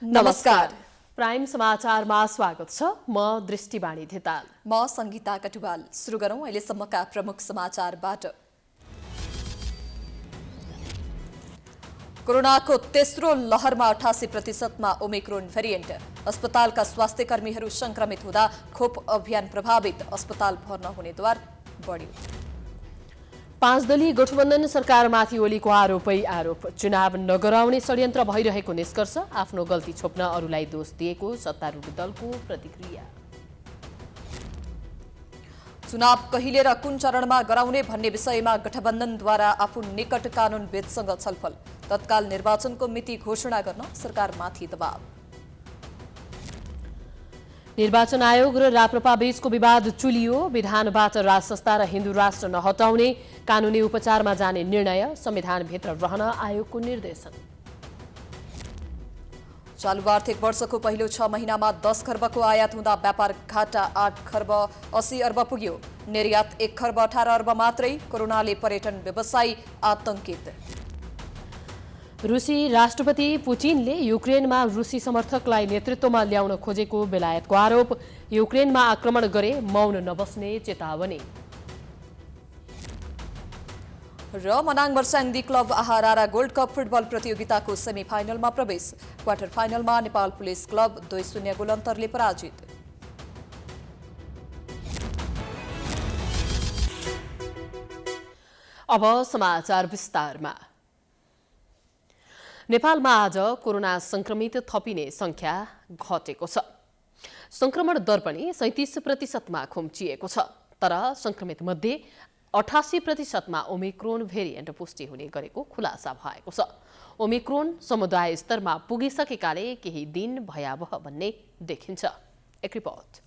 नमस्कार। प्राइम समाचारमा स्वागत छ। म दृष्टिवाणी धिताल। म संगीता कटुवाल। सुरु गरौं अहिलेसम्मका प्रमुख समाचारबाट। कोरोनाको तेस्रो लहरमा 88% ओमिक्रोन भेरिएन्ट। अस्पतालका स्वास्थ्यकर्मीहरू संक्रमित हुँदा खोप अभियान प्रभावित। अस्पताल भर्ना हुने द्वार बढ्यो। 5 दलीय गठबन्धन सरकारमाथि ओलीको आरोप। चुनाव नगराउने षड्यन्त्र भइरहेको निष्कर्ष। आफ्नो गल्ती छोप्न अरूलाई दोष दिएको सत्तारूढ दलको प्रतिक्रिया। चुनाव कहिले र कुन चरणमा गराउने भन्ने विषयमा गठबन्धनद्वारा आफू निकट कानूनविदसँग छलफल। तत्काल निर्वाचनको मिति घोषणा गर्न सरकारमाथि दबाव। निर्वाचन आयोग र राप्रपा बीचको विवाद चुलियो। विधानबाट राजसंस्था र हिन्दू राष्ट्र नहटाउने कानूनी उपचारमा जाने निर्णय। संविधानभित्र रहन आयोगको निर्देशन। चालु आर्थिक वर्षको पहिलो 6 महिनामा 10 खर्बको आयात हुँदा व्यापार घाटा 8 खर्ब 80 अर्ब पुग्यो। निर्यात 1 खर्ब 18 अर्ब मात्रै। कोरोनाले पर्यटन व्यवसायी आतंकित। रुसी राष्ट्रपति पुटिनले युक्रेनमा रुसी समर्थकलाई नेतृत्वमा ल्याउन खोजेको बेलायतको आरोप। युक्रेनमा आक्रमण गरे मौन नबस्ने चेतावनी। र मनाङ मर्स्याङ्दी क्लब आहारारा गोल्ड कप फुटबल प्रतियोगिताको सेमिफाइनलमा प्रवेश। क्वार्टर फाइनलमा नेपाल पुलिस क्लब 2-0 गोल अन्तरले पराजित। अब समाचार विस्तारमा। नेपालमा आज कोरोना संक्रमित थपिने संख्या घटेको छ। संक्रमण दर पनि 37%मा खुम्चिएको छ। तर संक्रमित मध्ये 88%मा ओमिक्रोन भेरिएन्ट पुष्टि हुने गरेको खुलासा भएको छ। ओमिक्रोन समुदाय स्तरमा पुगिसकेकाले केही दिन भयावह भन्ने देखिन्छ। एक रिपोर्ट।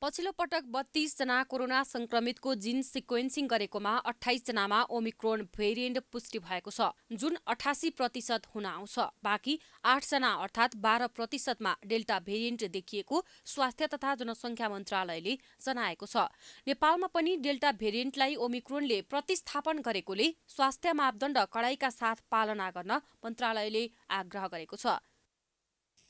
पछिल्लो पटक 32 जना कोरोना संक्रमितको जीन सिक्वेन्सिङ गरेकोमा 28 जनामा ओमिक्रोन भेरिएन्ट पुष्टि भएको छ, जुन 88% हुन आउँछ। बाँकी 8 जना अर्थात् 12%मा डेल्टा भेरिएन्ट देखिएको स्वास्थ्य तथा जनसङ्ख्या मन्त्रालयले जनाएको छ। नेपालमा पनि डेल्टा भेरिएन्टलाई ओमिक्रोनले प्रतिस्थापन गरेकोले स्वास्थ्य मापदण्ड कडाइका साथ पालना गर्न मन्त्रालयले आग्रह गरेको छ।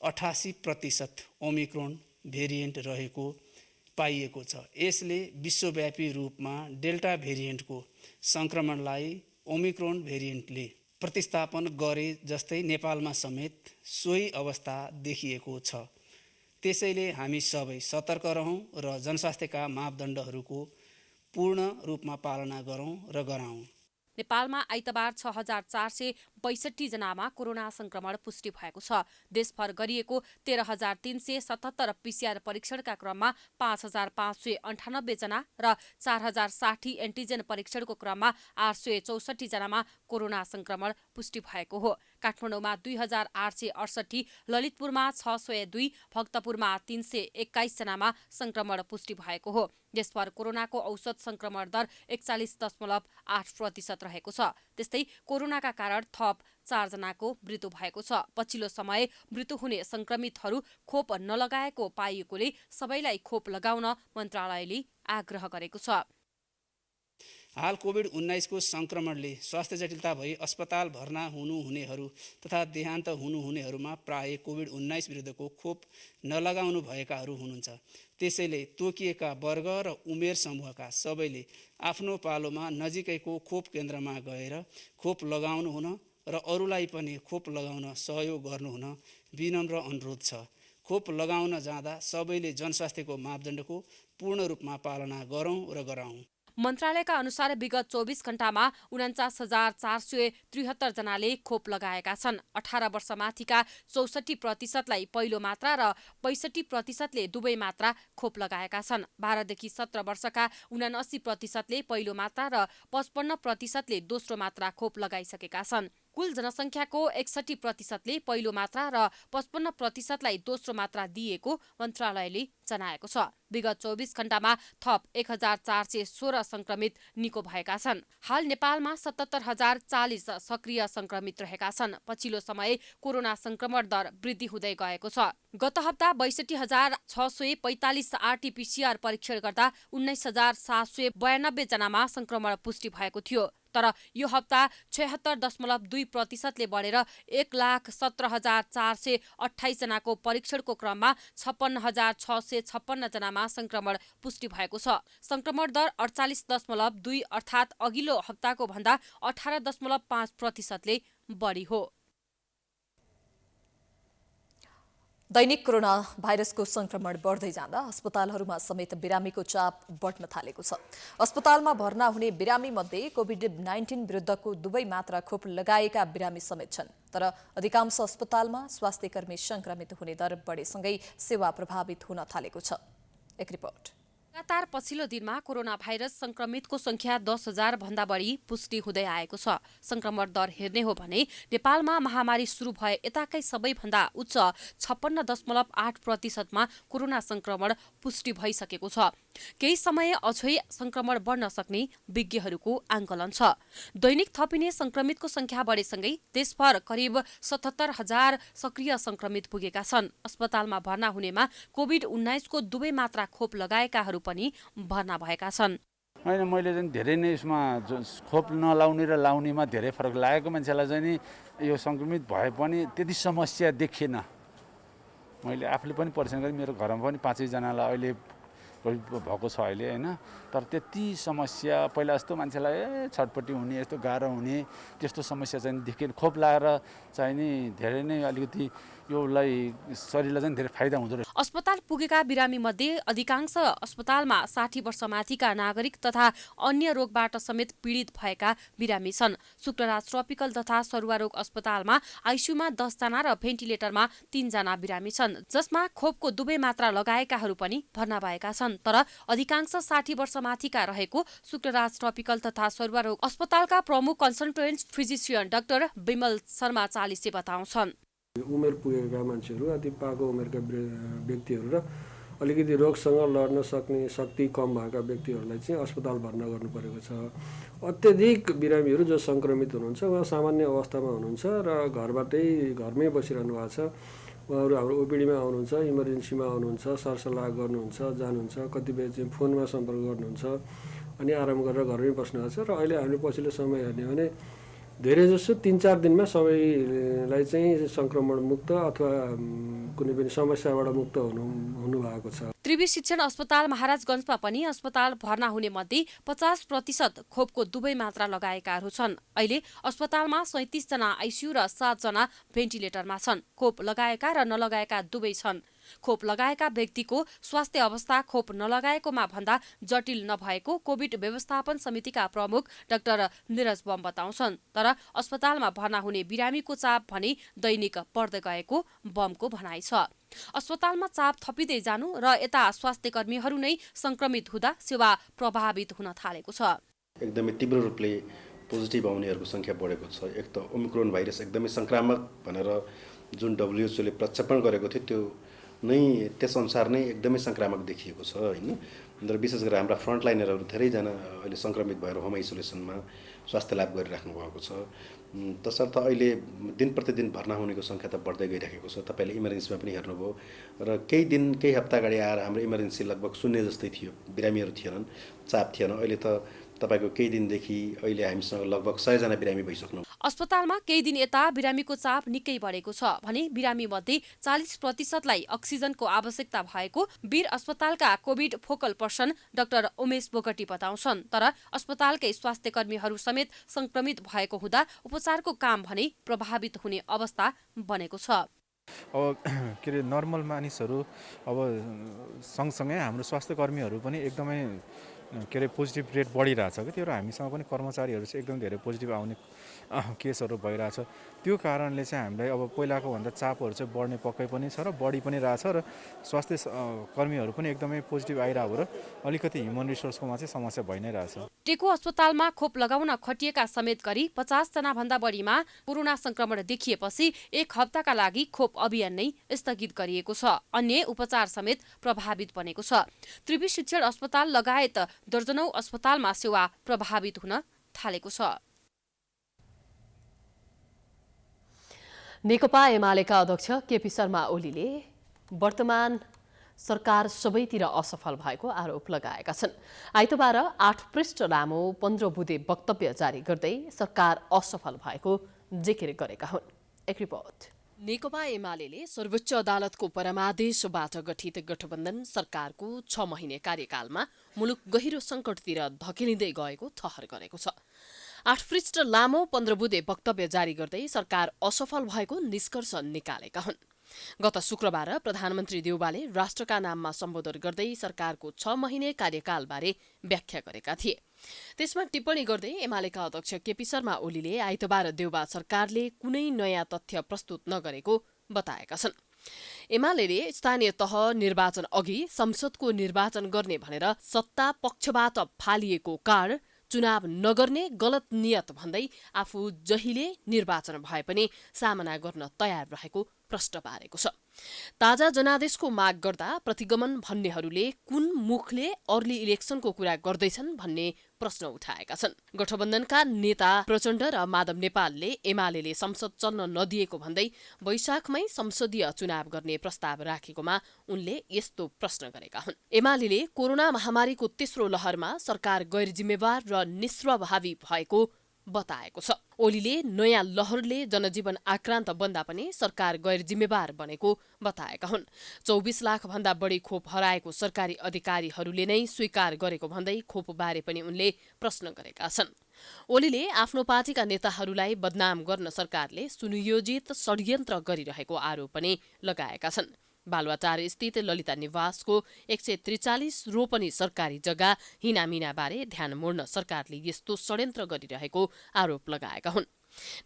88% ओमिक्रोन भेरिएन्ट रहेको पाइएको छ। यसले विश्वव्यापी रूपमा डेल्टा भेरिएन्टको संक्रमणलाई ओमिक्रोन भेरिएन्टले प्रतिस्थापन गरे जस्तै नेपालमा समेत सोही अवस्था देखिएको छ। त्यसैले हामी सबै सतर्क रहौं र जनस्वास्थ्यका मापदण्डहरूको पूर्ण रूपमा पालना गरौं र गराउँ। नेपालमा आइतबार 6462 जनामा कोरोना संक्रमण पुष्टि भएको छ। देशभर गरिएको 13377 पीसीआर परीक्षणका क्रममा 5598 जना र 4060 एन्टिजेन परीक्षणको क्रममा 864 जनामा कोरोना संक्रमण पुष्टि भएको हो। काठमाडौँमा 2868, ललितपुरमा 602, भक्तपुरमा 321 जनामा संक्रमण पुष्टि भएको हो। देशभर कोरोनाको औसत संक्रमण दर 41.8% रहेको छ। त्यस्तै कोरोनाका कारण थप 4 जनाको मृत्यु भएको छ। पछिल्लो समय मृत्यु हुने संक्रमितहरू खोप नलगाएको पाइएकोले सबैलाई खोप लगाउन मन्त्रालयले आग्रह गरेको छ। हाल कोभिड-19 को संक्रमणले स्वास्थ्य जटिलता भई अस्पताल भर्ना हुनुहुनेहरू तथा देहान्त हुनुहुनेहरूमा प्राय कोभिड-19 विरुद्धको खोप नलगाउनु भएकाहरू हुनुहुन्छ। त्यसैले तोकिएका वर्ग र उमेर समूहका सबैले आफ्नो पालोमा नजिकैको खोप केन्द्रमा गएर खोप लगाउनु हुन र अरूलाई पनि खोप लगाउन सहयोग गर्नुहुन विनम्र अनुरोध छ। खोप लगाउन जाँदा सबैले जनस्वास्थ्यको मापदण्डको पूर्ण रूपमा पालना गरौँ र गराउँ। मन्त्रालयका अनुसार विगत 24 घण्टामा 49473 जनाले खोप लगाएका छन्। 18 वर्षमाथिका 64%लाई पहिलो मात्रा र 65%ले दुवै मात्रा खोप लगाएका छन्। 12 देखि 17 वर्षका 79%ले पहिलो मात्रा र 55%ले दोस्रो मात्रा खोप लगाइसकेका छन्। कुल जनसङ्ख्याको 61%ले पहिलो मात्रा र 55%लाई दोस्रो मात्रा दिएको मन्त्रालयले जनाएको छ। विगत 24 घण्टामा थप 1416 संक्रमित निको भएका छन्। हाल नेपालमा 77040 सक्रिय संक्रमित रहेका छन्। पछिल्लो समय कोरोना संक्रमण दर वृद्धि हुँदै गएको छ। गत हप्ता 62645 आरटी-पीसीआर परीक्षण गर्दा 19792 जनामा संक्रमण पुष्टि भएको थियो। तर यो हप्ता 76.2% बढेर 1,17,428 जनाको परीक्षणको क्रममा 56,656 जनामा संक्रमण पुष्टि भएको छ। संक्रमण दर 48.2 अर्थात् अघिल्लो हप्ताको भन्दा 18.5% बढी हो। दैनिक कोरोना भाइरसको संक्रमण बढ्दै जाँदा अस्पतालहरूमा समेत बिरामीको चाप बढ्न थालेको छ। अस्पतालमा भर्ना हुने बिरामी मध्ये कोभिड-19 विरुद्धको दुवै मात्रा खोप लगाएका बिरामी समेत छन्। तर अधिकांश अस्पतालमा स्वास्थ्यकर्मी संक्रमित हुने दर बढेसँगै सेवा प्रभावित हुन थालेको छ। एक रिपोर्ट। लगातार पछिल्लो दिनमा कोरोना भाइरस संक्रमितको संख्या 10,000 भन्दा बढी पुष्टि हुँदै आएको छ। संक्रमण दर हेर्ने हो भने नेपालमा महामारी सुरु भए यताकै सबैभन्दा उच्च 56.8% मा कोरोना संक्रमण पुष्टि भइसकेको छ। केही समय अझै संक्रमण बढ्न सक्ने विज्ञहरूको आंकलन छ। दैनिक थपिने संक्रमितको संख्या बढेसँगै देशभर करिब 77,000 सक्रिय संक्रमित पुगेका छन्। अस्पतालमा भर्ना हुनेमा कोभिड-19 को दुवै मात्रा खोप लगाएकाहरू पनि भर्ना भएका छन्। होइन, मैले चाहिँ धेरै नै यसमा खोप नलाउने र लाउनेमा धेरै फरक लागेको मान्छेलाई चाहिँ नि यो संक्रमित भए पनि त्यति समस्या देखिएन। मैले आफूले पनि परीक्षण गरेँ, मेरो घरमा पनि 5 जनालाई अहिले भएको छ अहिले हैन। तर त्यति समस्या पहिला जस्तो मान्छेलाई छटपटी हुने यस्तो गाह्रो हुने त्यस्तो समस्या चाहिँ देखिएन। खोप लाएर चाहिँ नि धेरै नै अलिकति योलाई शरीरलाई चाहिँ धेरै फाइदा हुँदो रहेछ। अस्पताल पुगेका बिरामी मध्ये अधिकांश अस्पतालमा 60 वर्ष माथिका नागरिक तथा अन्य रोगबाट समेत पीडित भएका बिरामी छन्। शुक्रराज ट्रपिकल तथा सरुवा रोग अस्पतालमा आइसियुमा 10 जना र भेन्टिलेटरमा 3 जना बिरामी छन्, जसमा खोपको दुवै मात्रा लगाएकाहरू पनि भर्ना भएका छन्। तर अधिकांश 60 वर्ष माथिका रहेको शुक्रराज ट्रपिकल तथा सरुवा रोग अस्पतालका प्रमुख consultant physician doctor Bimal Sharma चालिसे बताउँछन्। उमेर पुगेका मान्छेहरू, अति पाको उमेरका व्यक्तिहरू र अलिकति रोगसँग लड्न सक्ने शक्ति कम भएका व्यक्तिहरूलाई चाहिँ अस्पताल भर्ना गर्नु परेको छ। अत्यधिक बिरामीहरू जो सङ्क्रमित हुनुहुन्छ उहाँ सामान्य अवस्थामा हुनुहुन्छ र घरमै बसिरहनु भएको छ। उहाँहरू हाम्रो ओपिडीमा आउनुहुन्छ, इमर्जेन्सीमा आउनुहुन्छ, सरसल्लाह गर्नुहुन्छ, जानुहुन्छ, कतिपय चाहिँ फोनमा सम्पर्क गर्नुहुन्छ, अनि आराम गरेर घरमै बस्नुहुन्छ। र अहिले हामीले पछिल्लो समय हेर्ने भने धेरै जसो 3-4 दिनमा सबैलाई चाहिँ संक्रमण मुक्त अथवा कुनै पनि समस्याबाट मुक्त हुनु भएको छ। त्रिवी शिक्षण अस्पताल महाराजगञ्जमा पनि अस्पताल भर्ना हुने मध्ये 50% खोपको दुवै मात्रा लगाएकाहरू छन्। अहिले अस्पतालमा 37 जना आइसियु र 7 जना भेन्टिलेटरमा छन्। खोप लगाएका र नलगाएका दुवै छन्। खोप लगाएका व्यक्तिको स्वास्थ्य अवस्था खोप नलगाएकोमा भन्दा जटिल नभएको कोभिड व्यवस्थापन समितिका प्रमुख डाक्टर निरज बम बताउँछन्। तर अस्पतालमा भर्ना हुने बिरामीको चाप भने दैनिक बढ्दै गएको बमको भनाइ छ। अस्पतालमा चाप थपिँदै जानु र यता स्वास्थ्य कर्मीहरू नै संक्रमित हुँदा सेवा प्रभावित हुन थालेको छ। एकदमै तीव्र रूपले पोजिटिभ आउनेहरूको संख्या बढेको छ। एक त ओमिक्रोन भाइरस एकदमै संक्रामक भनेर जुन WHO ले प्रक्षेपण गरेको थियो त्यो नै त्यसअनुसार नै एकदमै संक्रामक देखिएको छ हैन। र विशेष गरेर हाम्रा फ्रन्टलाइनरहरू धेरैजना अहिले संक्रमित भएर होम आइसोलेसनमा स्वास्थ्य लाभ गरिराख्नु भएको छ। तसर्थ अहिले दिन प्रतिदिन भर्ना हुनेको संख्या त बढ्दै गइरहेको छ। तपाईले इमर्जेन्सीमा पनि हेर्नुभयो र केही हप्ता अगाडि आएर हाम्रो इमर्जेन्सी लगभग शून्य जस्तै थियो, बिरामीहरू थिएनन्, चाप थिएन। अहिले त तपाईको केही दिनदेखि अहिले हामीसँग लगभग 100 जना बिरामी भइसक्नु। अस्पतालमा केही दिन यता बिरामीको चाप निकै बढेको छ भने बिरामी मध्ये 40% लाई अक्सिजनको आवश्यकता भएको वीर अस्पतालका covid focal person doctor Umesh Bogati बताउँछन्। तर अस्पतालकै स्वास्थ्य कर्मीहरू समेत संक्रमित भएको हुँदा उपचारको काम भने प्रभावित हुने अवस्था बनेको छ। अब के अरे नर्मल मानिसहरू अब सँगसँगै हाम्रो स्वास्थ्य कर्मीहरू पनि एकदमै के अरे पोजिटिभ रेट बढिरहेछ कि त्यो हामीसँग पनि कर्मचारीहरू चाहिँ एकदम धेरै पोजिटिभ आउने केसहरू भइरहेछ। त्यो कारणले चाहिँ हामीलाई अब पहिलाको भन्दा चापहरू चाहिँ बढ्ने पक्कै पनि छ र बढी पनि रहेछ र स्वास्थ्य कर्मीहरू पनि एकदमै पोजिटिभ आइरहेको र अलिकति ह्युमन रिसोर्सकोमा चाहिँ समस्या भइ नै रहेछ। टेको अस्पतालमा खोप लगाउन खटिएका समेत गरी 50 जना भन्दा बढीमा कोरोना संक्रमण देखिएपछि 1 हप्ताका लागि खोप अभियान नै स्थगित गरिएको छ। अन्य उपचार समेत प्रभावित बनेको छ। त्रिवी शिक्षण अस्पताल लगायत दर्जनौं अस्पतालमा सेवा प्रभावित हुन थालेको छ। नेकपा एमालेका अध्यक्ष केपी शर्मा ओलीले वर्तमान सरकार सबैतिर असफल भएको आरोप लगाएका छन्। आइतबार 8 पृष्ठ लामो 15 बुँदे वक्तव्य जारी गर्दै सरकार असफल भएको जिकिर गरेका हुन्। एक रिपोर्ट। नेकपा एमाले सर्वोच्च अदालतको परमादेशबाट गठित गठबन्धन सरकारको 6 महिने कार्यकालमा मुलुक गहिरो सङ्कटतिर धकेलिँदै गएको ठहर गरेको छ। 8 पृष्ठ लामो 15 बुँदे वक्तव्य जारी गर्दै सरकार असफल भएको निष्कर्ष निकालेका हुन्। गत शुक्रबार प्रधानमन्त्री देउवाले राष्ट्रका नाममा सम्बोधन गर्दै सरकारको 6 महिने कार्यकालबारे व्याख्या गरेका थिए। त्यसमा टिप्पणी गर्दै एमालेका अध्यक्ष केपी शर्मा ओलीले आइतबार देउबा सरकारले कुनै नयाँ तथ्य प्रस्तुत नगरेको बताएका छन्। एमाले स्थानीय तह निर्वाचन अघि संसदको निर्वाचन गर्ने भनेर सत्ता पक्षबाट फालिएको कार्ड चुनाव नगर्ने गलत नियत भन्दै आफू जहिले निर्वाचन भए पनि सामना गर्न तयार रहेको प्रश्न पारेको छ। ताजा जनादेशको माग गर्दा प्रतिगमन भन्नेहरूले कुन मुखले अर्ली इलेक्सनको कुरा गर्दैछन् भन्ने प्रश्न उठाएका छन्। गठबन्धनका नेता प्रचण्ड र माधव नेपालले एमाले संसद चल्न नदिएको भन्दै वैशाखमै संसदीय चुनाव गर्ने प्रस्ताव राखेकोमा उनले यस्तो प्रश्न गरेका हुन्। एमाले कोरोना महामारीको तेस्रो लहरमा सरकार गैर जिम्मेवार र निष्प्रभावी भएको बताएको छ। ओलीले नयाँ लहरले जनजीवन आक्रान्त बन्दा पनि सरकार गैर जिम्मेवार बनेको बताएका हुन्। 24 लाख भन्दा बढी खोप हराएको सरकारी अधिकारीहरूले नै स्वीकार गरेको भन्दै खोपबारे पनि उनले प्रश्न गरेका छन्। ओलीले आफ्नो पार्टीका नेताहरूलाई बदनाम गर्न सरकारले सुनियोजित षड्यन्त्र गरिरहेको आरोप पनि लगाएका छन्। बालुवाटार स्थित ललिता निवासको 143 रोपनी सरकारी जग्गा हिनामिनाबारे ध्यान मोड्न सरकारले यस्तो षड्यन्त्र गरिरहेको आरोप लगाएका हुन्।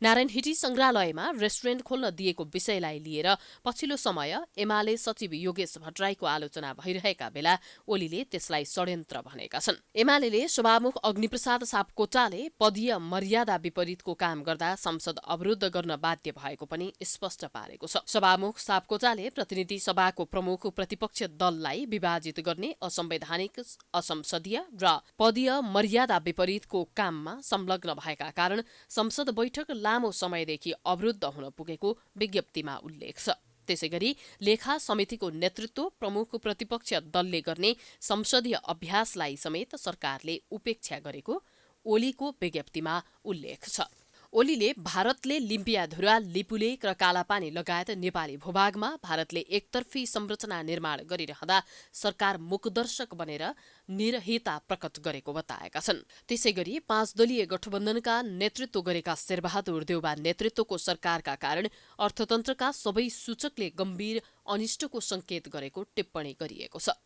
नारायण हिटी संग्रहालयमा रेस्टुरेन्ट खोल्न दिएको विषयलाई लिएर पछिल्लो समय एमाले सचिव योगेश भट्टराईको आलोचना भइरहेका बेला ओलीले त्यसलाई षड्यन्त्र भनेका छन्। एमाले सभामुख अग्निप्रसाद सापकोटाले पदीय मर्यादा विपरीतको काम गर्दा संसद अवरुद्ध गर्न बाध्य भएको पनि स्पष्ट पारेको छ। सभामुख सापकोटाले प्रतिनिधि सभाको प्रमुख प्रतिपक्ष दललाई विभाजित गर्ने असंवैधानिक, असंसदीय र पदीय मर्यादा विपरीतको काममा संलग्न भएका कारण संसद बैठक लामो समयदेखि अवरुद्ध हुन पुगेको विज्ञप्तिमा उल्लेख छ। त्यसैगरी लेखा समितिको नेतृत्व प्रमुख प्रतिपक्ष दलले गर्ने संसदीय अभ्यासलाई समेत सरकारले उपेक्षा गरेको ओलीको विज्ञप्तिमा उल्लेख छ। ओलीले भारतले लिम्पियाधुरा, लिपुलेक र कालापानी लगायत नेपाली भूभागमा भारतले एकतर्फी संरचना निर्माण गरिरहँदा सरकार मुखदर्शक बनेर निरहिता प्रकट गरेको बताएका छन्। त्यसैगरी 5 दलीय गठबन्धनका नेतृत्व गरेका शेरबहादुर देउबा नेतृत्वको सरकारका कारण अर्थतन्त्रका सबै सूचकले गम्भीर अनिष्टको संकेत गरेको टिप्पणी गरिएको छ।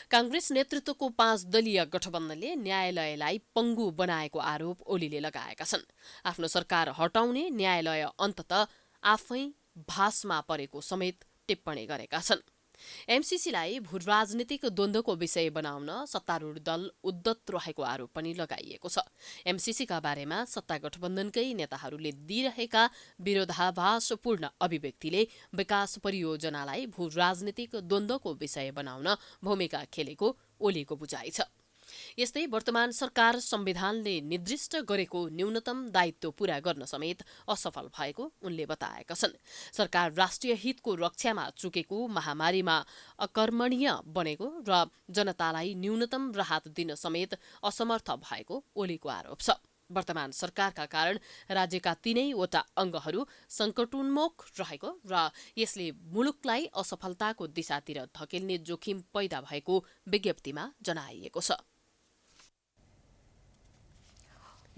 कांग्रेस नेतृत्वको 5 दलीय गठबन्धनले न्यायालयलाई पंगु बनाएको आरोप ओलीले लगाएका छन्। आफ्नो सरकार हटाउने न्यायालय अन्ततः आफै भासमा परेको समेत टिप्पणी गरेका छन्। एमसीसीलाई भू राजनीतिक द्वन्द्वको विषय बनाउन सत्तारूढ दल उद्यत रहेको आरोप पनि लगाइएको छ। एमसीसीका बारेमा सत्ता गठबन्धनकै नेताहरूले दिइरहेका विरोधाभासपूर्ण अभिव्यक्तिले विकास परियोजनालाई भू राजनीतिक द्वन्द्वको विषय बनाउन भूमिका खेलेको ओलीको बुझाइ छ। यस्तै वर्तमान सरकार संविधानले निर्दिष्ट गरेको न्यूनतम दायित्व पूरा गर्न समेत असफल भएको उनले बताएका छन्। सरकार राष्ट्रिय हितको रक्षामा चुकेको, महामारीमा अकर्मणीय बनेको र जनतालाई न्यूनतम राहत दिन समेत असमर्थ भएको ओलीको आरोप छ। वर्तमान सरकारका कारण राज्यका 3वटा अङ्गहरू संकटोन्मुख रहेको र यसले मुलुकलाई असफलताको दिशातिर धकेल्ने जोखिम पैदा भएको विज्ञप्तिमा जनाइएको छ।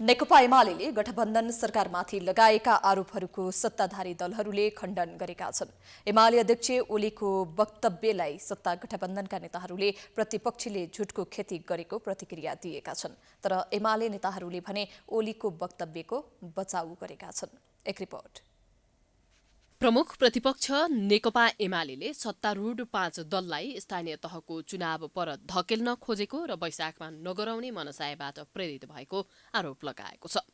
नेकपा एमाले गठबन्धन सरकारमाथि लगाएका आरोपहरूको सत्ताधारी दलहरूले खण्डन गरेका छन्। एमाले अध्यक्ष ओलीको वक्तव्यलाई सत्ता गठबन्धनका नेताहरूले प्रतिपक्षले झुटको खेती गरेको प्रतिक्रिया दिएका छन्। तर एमाले नेताहरूले भने ओलीको वक्तव्यको बचाउ गरेका छन्। एक रिपोर्ट। प्रमुख प्रतिपक्ष नेकपा एमाले सत्तारूढ 5 दललाई स्थानीय तहको चुनाव पर धकेल्न खोजेको र वैशाखमा नगराउने मनसायबाट प्रेरित भएको आरोप लगाएको छ।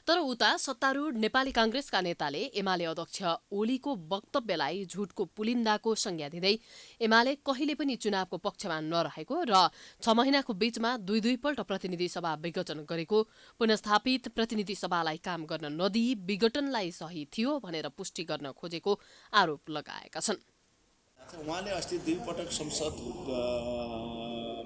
तर उता सत्तारूढ नेपाली कांग्रेसका नेताले एमाले अध्यक्ष ओलीको वक्तव्यलाई झुटको पुलिन्दाको संज्ञा दिँदै एमाले कहिले पनि चुनावको पक्षमा नरहेको र 6 महिनाको बीचमा 2 पल्ट प्रतिनिधि सभा विघटन गरेको, पुनस्थापित प्रतिनिधि सभालाई काम गर्न नदिई विघटनलाई सही थियो भनेर पुष्टि गर्न खोजेको आरोप लगाएका छन्। उहाँले अस्ति 2 पटक संसद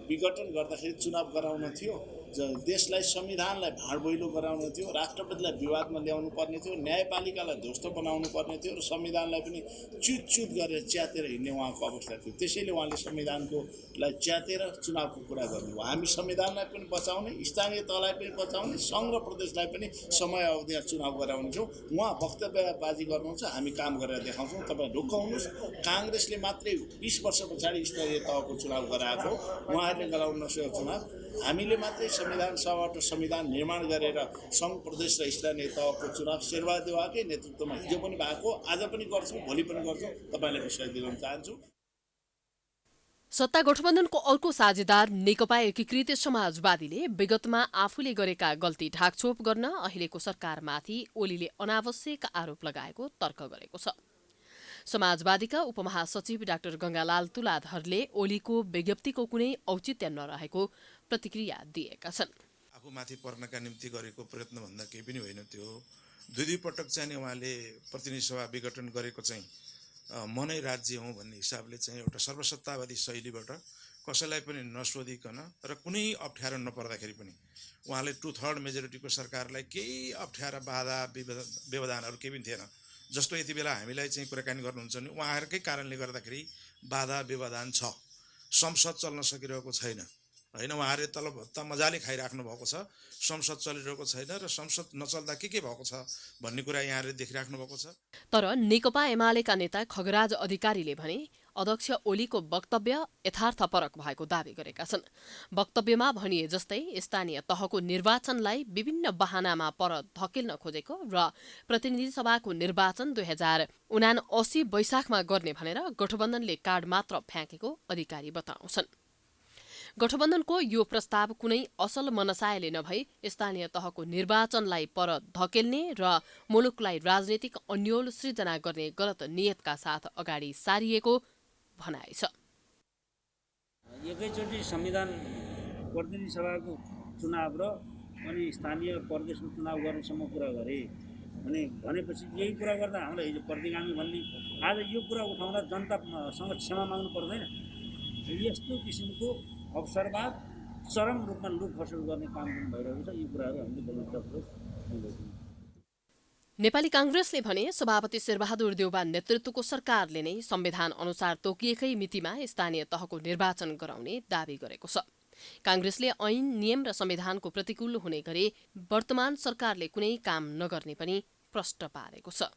विघटन गर्दाखेरि चुनाव गराउन थियो, देशलाई संविधानलाई भाँडभैलो गराउन थियो, राष्ट्रपतिलाई विवादमा ल्याउनु पर्ने थियो, न्यायपालिकालाई ध्वस्त बनाउनु पर्ने थियो र संविधानलाई पनि च्युत गरेर च्यातेर हिँड्ने उहाँको अवस्था थियो। त्यसैले उहाँले संविधानकोलाई च्यातेर चुनावको कुरा गर्नुभयो। हामी संविधानलाई पनि बचाउने, स्थानीय तहलाई पनि बचाउने, सङ्घ र प्रदेशलाई पनि समय अवधिमा चुनाव गराउनेछौँ। उहाँ वक्तव्यबाजी गर्नुहुन्छ, हामी काम गरेर देखाउँछौँ। तपाईँ ढुक्काउनुहोस्। काङ्ग्रेसले मात्रै 20 वर्ष पछाडि स्थानीय तहको चुनाव गराएको, उहाँहरूले गराउन नसकेको चुनाव। हामीले मात्रै संविधान सभाबाट संविधान निर्माण गरेर सङ्घ प्रदेश र स्थानीय तहको चुनाव शेरबहादुरकै नेतृत्वमा हिजो पनि भएको, आज पनि गर्छौँ, भोलि पनि गर्छौँ। तपाईँलाई विश्वास दिलाउन चाहन्छु। सत्ता गठबन्धनको अर्को साझेदार नेकपा एकीकृत समाजवादीले विगतमा आफूले गरेका गल्ती ढाकछोप गर्न अहिलेको सरकारमाथि ओलीले अनावश्यक आरोप लगाएको तर्क गरेको छ। समाजवादीका उपमहासचिव डाक्टर गंगालाल तुलाधरले ओलीको विज्ञप्तिको कुनै औचित्य नरहेको प्रतिक्रिया दिएका छन्। आफूमाथि पर्नका निम्ति गरेको प्रयत्न भन्दा केही पनि होइन। त्यो 2 पटक चाहिँ उहाँले प्रतिनिधि सभा विघटन गरेको चाहिँ म नै राज्य हुँ भन्ने हिसाबले चाहिँ एउटा सर्वसत्तावादी शैलीबाट कसैलाई पनि नसोधिकन र कुनै अप्ठ्यारो नपर्दाखेरि पनि उहाँले 2/3 मेजोरिटीको सरकारलाई केही अप्ठ्यारा बाधा व्यवधानहरू केही पनि थिएन। जस्तो यति बेला हामीलाई चाहिँ कुराकानी गर्नुहुन्छ भने उहाँहरूकै कारणले गर्दाखेरि बाधा व्यवधान छ। संसद चल्न सकिरहेको छैन होइन, उहाँहरूले तलभत्ता मजाले खाइराख्नु भएको छ, संसद चलिरहेको छैन र संसद नचल्दा के भएको छ भन्ने कुरा यहाँहरूले देखिराख्नु भएको छ। तर नेकपा एमालेका नेता खगराज अधिकारीले भने अध्यक्ष ओलीको वक्तव्य यथार्थपरक भएको दावी गरेका छन्। वक्तव्यमा भनिए जस्तै स्थानीय तहको निर्वाचनलाई विभिन्न बहानामा पर धकेल्न खोजेको र प्रतिनिधि सभाको निर्वाचन 2079 वैशाखमा गर्ने भनेर गठबन्धनले कार्ड मात्र फ्याँकेको अधिकारी बताउँछन्। गठबन्धनको यो प्रस्ताव कुनै असल मनसायले नभई स्थानीय तहको निर्वाचनलाई पर धकेल्ने र मुलुकलाई राजनीतिक अन्योल सृजना गर्ने गलत नियतका साथ अगाडि सारिएको भनाइ छ। एकैचोटि संविधान प्रतिनिधि सभाको चुनाव र अनि स्थानीय प्रदेशको चुनाव गर्नेसम्म कुरा गरे भनेपछि यही कुरा गर्दा हामीलाई हिजो प्रतिगामी भन्ने आज यो कुरा उठाउँदा जनतासँग क्षमा माग्नु पर्दैन। यस्तो किसिमको अवसरवाद चरम रूपमा लुट खसुल गर्ने काम भइरहेको छ। यी कुराहरू हामीले बोल्न सक्छौँ। नेपाली कांग्रेसले भने सभापति शेरबहादुर देउबा नेतृत्वको सरकारले नै संविधान अनुसार तोकिएकै मितिमा स्थानीय तहको निर्वाचन गराउने दावी गरेको छ। कांग्रेसले ऐन, नियम र संविधानको प्रतिकूल हुने गरी वर्तमान सरकारले कुनै काम नगर्ने पनि प्रष्ट पारेको छ।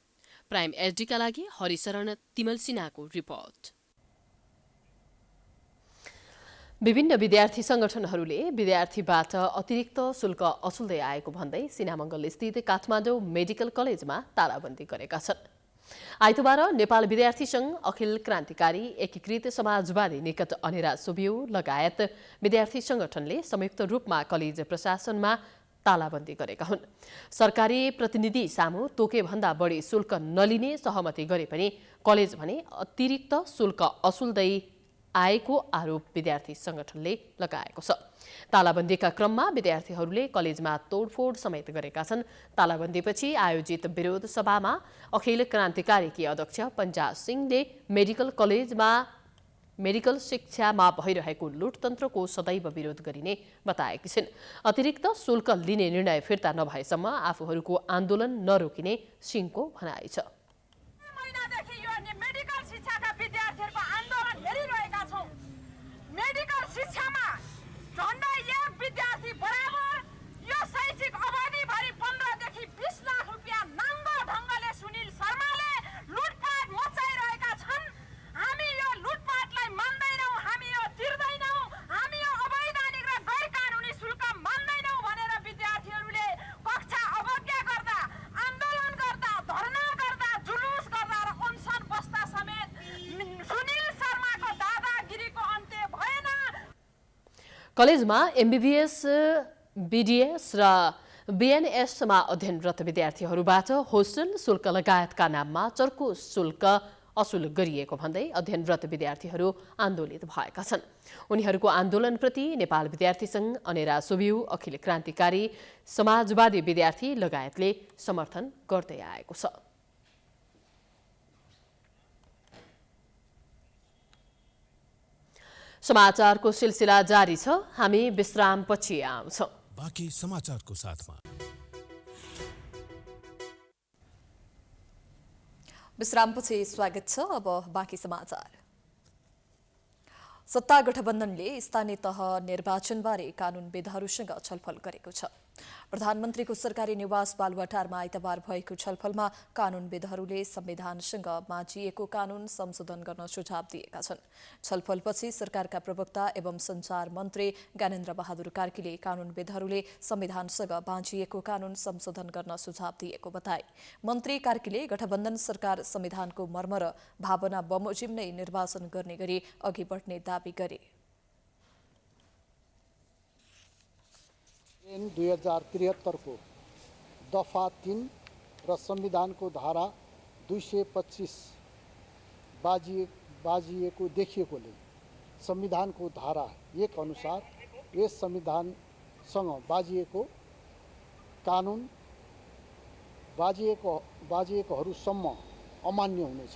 प्राइम एचडीका लागि हरिशरण तिमल सिन्हाको रिपोर्ट। विभिन्न विद्यार्थी संगठनहरूले विद्यार्थीबाट अतिरिक्त शुल्क असुल्दै आएको भन्दै सिनामङ्गल स्थित काठमाडौँ मेडिकल कलेजमा तालाबन्दी गरेका छन्। आइतबार नेपाल विद्यार्थी संघ, अखिल क्रान्तिकारी एकीकृत समाजवादी निकट अनेरा सुबिउ लगायत विद्यार्थी संगठनले संयुक्त रूपमा कलेज प्रशासनमा तालाबन्दी गरेका हुन्। सरकारी प्रतिनिधि सामु तोकेभन्दा बढी शुल्क नलिने सहमति गरे पनि कलेज भने अतिरिक्त शुल्क असुल्दै आएको आरोप विद्यार्थी संगठनले लगाएको छ। तालाबन्दीका क्रममा विद्यार्थीहरूले कलेजमा तोडफोड समेत गरेका छन्। तालाबन्दीपछि आयोजित विरोध सभामा अखिल क्रान्तिकारीकी अध्यक्ष पञ्जा सिंहले मेडिकल शिक्षामा भइरहेको लुटतन्त्रको सदैव विरोध गरिने बताएकी छिन्। अतिरिक्त शुल्क लिने निर्णय फिर्ता नभएसम्म आफूहरूको आन्दोलन नरोकिने सिंहको भनाइ छ। मेडिकल शिक्षामा झन्डै 1 विद्यार्थी बराबर यो शैक्षिक अवधिभरि 15 देखि 20 लाख रुपियाँ नाङ्गो ढङ्गले सुनिल शर्माले लुटपाट मचाइरहेका छन्। हामी यो लुटपाटलाई मान्दैनौँ, हामी यो तिर्दैनौँ, हामी यो अवैधानिक र गैर कानुनी शुल्क मान्दैनौँ भनेर विद्यार्थीहरूले कक्षा अवज्ञा गर्दा, आन्दोलन गर्दा, धरना गर्दा, जुलुस गर्दा र अनसन बस्दा समेत सुनिल शर्माको दादागिरीको अन्त्य भएन। कलेजमा एमबीबीएस, बीडीएस र बीएनएसमा अध्ययनरत विद्यार्थीहरूबाट होस्टल शुल्क लगायतका नाममा चर्को शुल्क असुल गरिएको भन्दै अध्ययनरत विद्यार्थीहरू आन्दोलित भएका छन्। उनीहरूको आन्दोलनप्रति नेपाल विद्यार्थी संघ, अनेरा सुबिउ, अखिल क्रान्तिकारी समाजवादी विद्यार्थी लगायतले समर्थन गर्दै आएको छ। समाचारको सिलसिला जारी छ। हामी विश्रामपछि आउँछौँ। बाँकी समाचारको साथमा विश्रामपछि स्वागत छ। अब बाँकी समाचार। सत्ता गठबन्धनले स्थानीय तह निर्वाचनबारे कानूनविदहरूसँग छलफल गरेको छ। प्रधानमन्त्रीको सरकारी निवास बालुवाटारमा आइतबार भएको छलफलमा कानूनविदहरूले संविधानसँग माझिएको कानून संशोधन गर्न सुझाव दिएका छन्। छलफलपछि सरकारका प्रवक्ता एवं सञ्चार मन्त्री ज्ञानेन्द्र बहादुर कार्कीले कानूनविदहरूले संविधानसँग बाँझिएको कानून संशोधन गर्न सुझाव दिएको बताए। मन्त्री कार्कीले गठबन्धन सरकार संविधानको मर्म र भावना बमोजिम नै निर्वाचन गर्ने गरी अघि बढ्ने दावी गरे। 2073 को दफा 3 र संविधानको धारा 225 बाजिएको देखिएकोले संविधानको धारा 1 अनुसार यस संविधानसँग बाजिएको कानुन बाजिएकोहरूसम्म अमान्य हुनेछ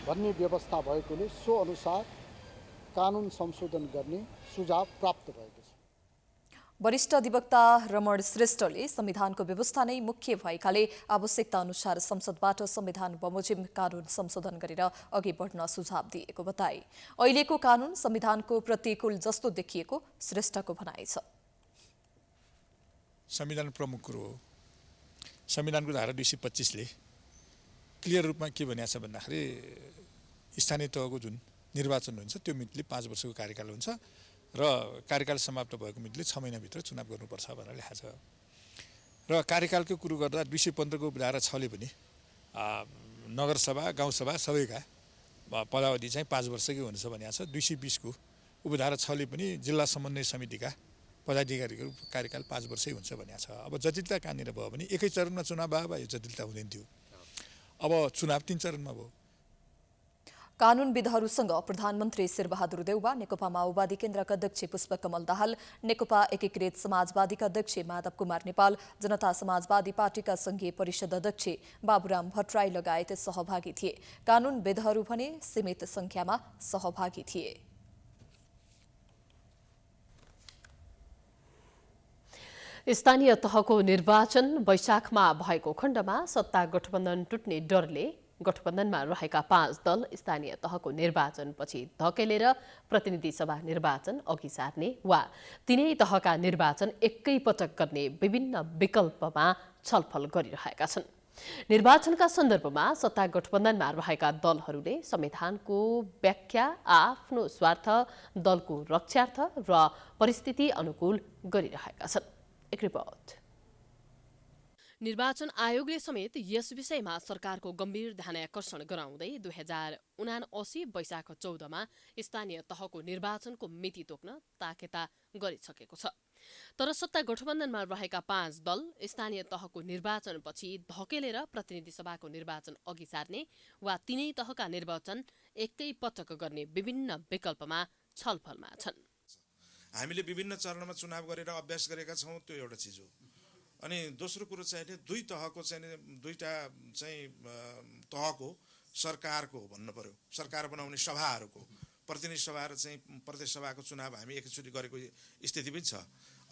भन्ने व्यवस्था भएकोले सो अनुसार कानुन संशोधन गर्ने सुझाव प्राप्त भएको छ। वरिष्ठ अधिवक्ता रमण श्रेष्ठले संविधानको व्यवस्था नै मुख्य भएकाले आवश्यकता अनुसार संसदबाट संविधान बमोजिम कानून संशोधन गरेर अघि बढ्न सुझाव दिएको बताए। अहिलेको कानून संविधानको प्रतिकूल जस्तो देखिएको श्रेष्ठको भनाइ छ। संविधान प्रमुख कुरो हो। संविधानको धारा 225 ले क्लियर रूपमा के भनेको छ भन्दाखेरि स्थानीय तहको जुन निर्वाचन हुन्छ त्यो मितिले 5 वर्षको कार्यकाल हुन्छ र कार्यकाल समाप्त भएको मितिले 6 महिनाभित्र चुनाव गर्नुपर्छ भनेर लेखाएको छ। र कार्यकालको कुरो गर्दा 215 को धारा 6 ले पनि नगरसभा गाउँसभा सबैका पदावधि चाहिँ 5 वर्षकै हुनेछ भनेको छ। 220 को उपधारा 6 ले पनि जिल्ला समन्वय समितिका पदाधिकारीको कार्यकाल 5 वर्षै हुन्छ भनेको छ। अब जटिलता कहाँनिर भयो भने एकै चरणमा चुनाव भयो यो जटिलता हुँदैन थियो। अब चुनाव 3 चरणमा भयो। कानूनविदहरूसँग प्रधानमन्त्री शेरबहादुर देउवा, नेकपा माओवादी केन्द्रका अध्यक्ष पुष्पकमल दाहाल, नेकपा एकीकृत समाजवादीका अध्यक्ष माधव कुमार नेपाल, जनता समाजवादी पार्टीका संघीय परिषद अध्यक्ष बाबुराम भट्टराई लगायत सहभागी थिए। कानूनविदहरू भने सीमित संख्यामा सहभागी थिए। स्थानीय तहको निर्वाचन वैशाखमा भएको खण्डमा सत्ता गठबन्धन टुट्ने डरले गठबन्धनमा रहेका 5 दल स्थानीय तहको निर्वाचनपछि धकेलेर प्रतिनिधि सभा निर्वाचन अघि सार्ने वा तिनै तहका निर्वाचन एकै पटक गर्ने विभिन्न विकल्पमा छलफल गरिरहेका छन्। निर्वाचनका सन्दर्भमा सत्ता गठबन्धनमा रहेका दलहरूले संविधानको व्याख्या आफ्नो स्वार्थ, दलको रक्षार्थ र परिस्थिति अनुकूल गरिरहेका छन्। एक रिपोर्ट। निर्वाचन आयोगले समेत यस विषयमा सरकारको गम्भीर ध्यानाकर्षण गराउँदै 2079 वैशाख 14 मा स्थानीय तहको निर्वाचनको मिति तोक्न ताकेता गरिसकेको छ। तर सत्ता गठबन्धनमा रहेका 5 दल स्थानीय तहको निर्वाचनपछि धकेलेर प्रतिनिधि सभाको निर्वाचन अघि सार्ने वा तिनै तहका निर्वाचन एकै पटक गर्ने विभिन्न विकल्पमा छलफलमा छन्। हामीले विभिन्न चरणमा चुनाव गरेर अभ्यास गरेका छौँ, त्यो एउटा चिज हो। अनि दोस्रो कुरो चाहिँ दुईटा चाहिँ तहको सरकारको भन्नु पर्यो, सरकार बनाउने सभाहरूको प्रतिनिधि सभा र चाहिँ प्रदेश सभाको चुनाव हामी एकैचोटि गरेको स्थिति पनि छ।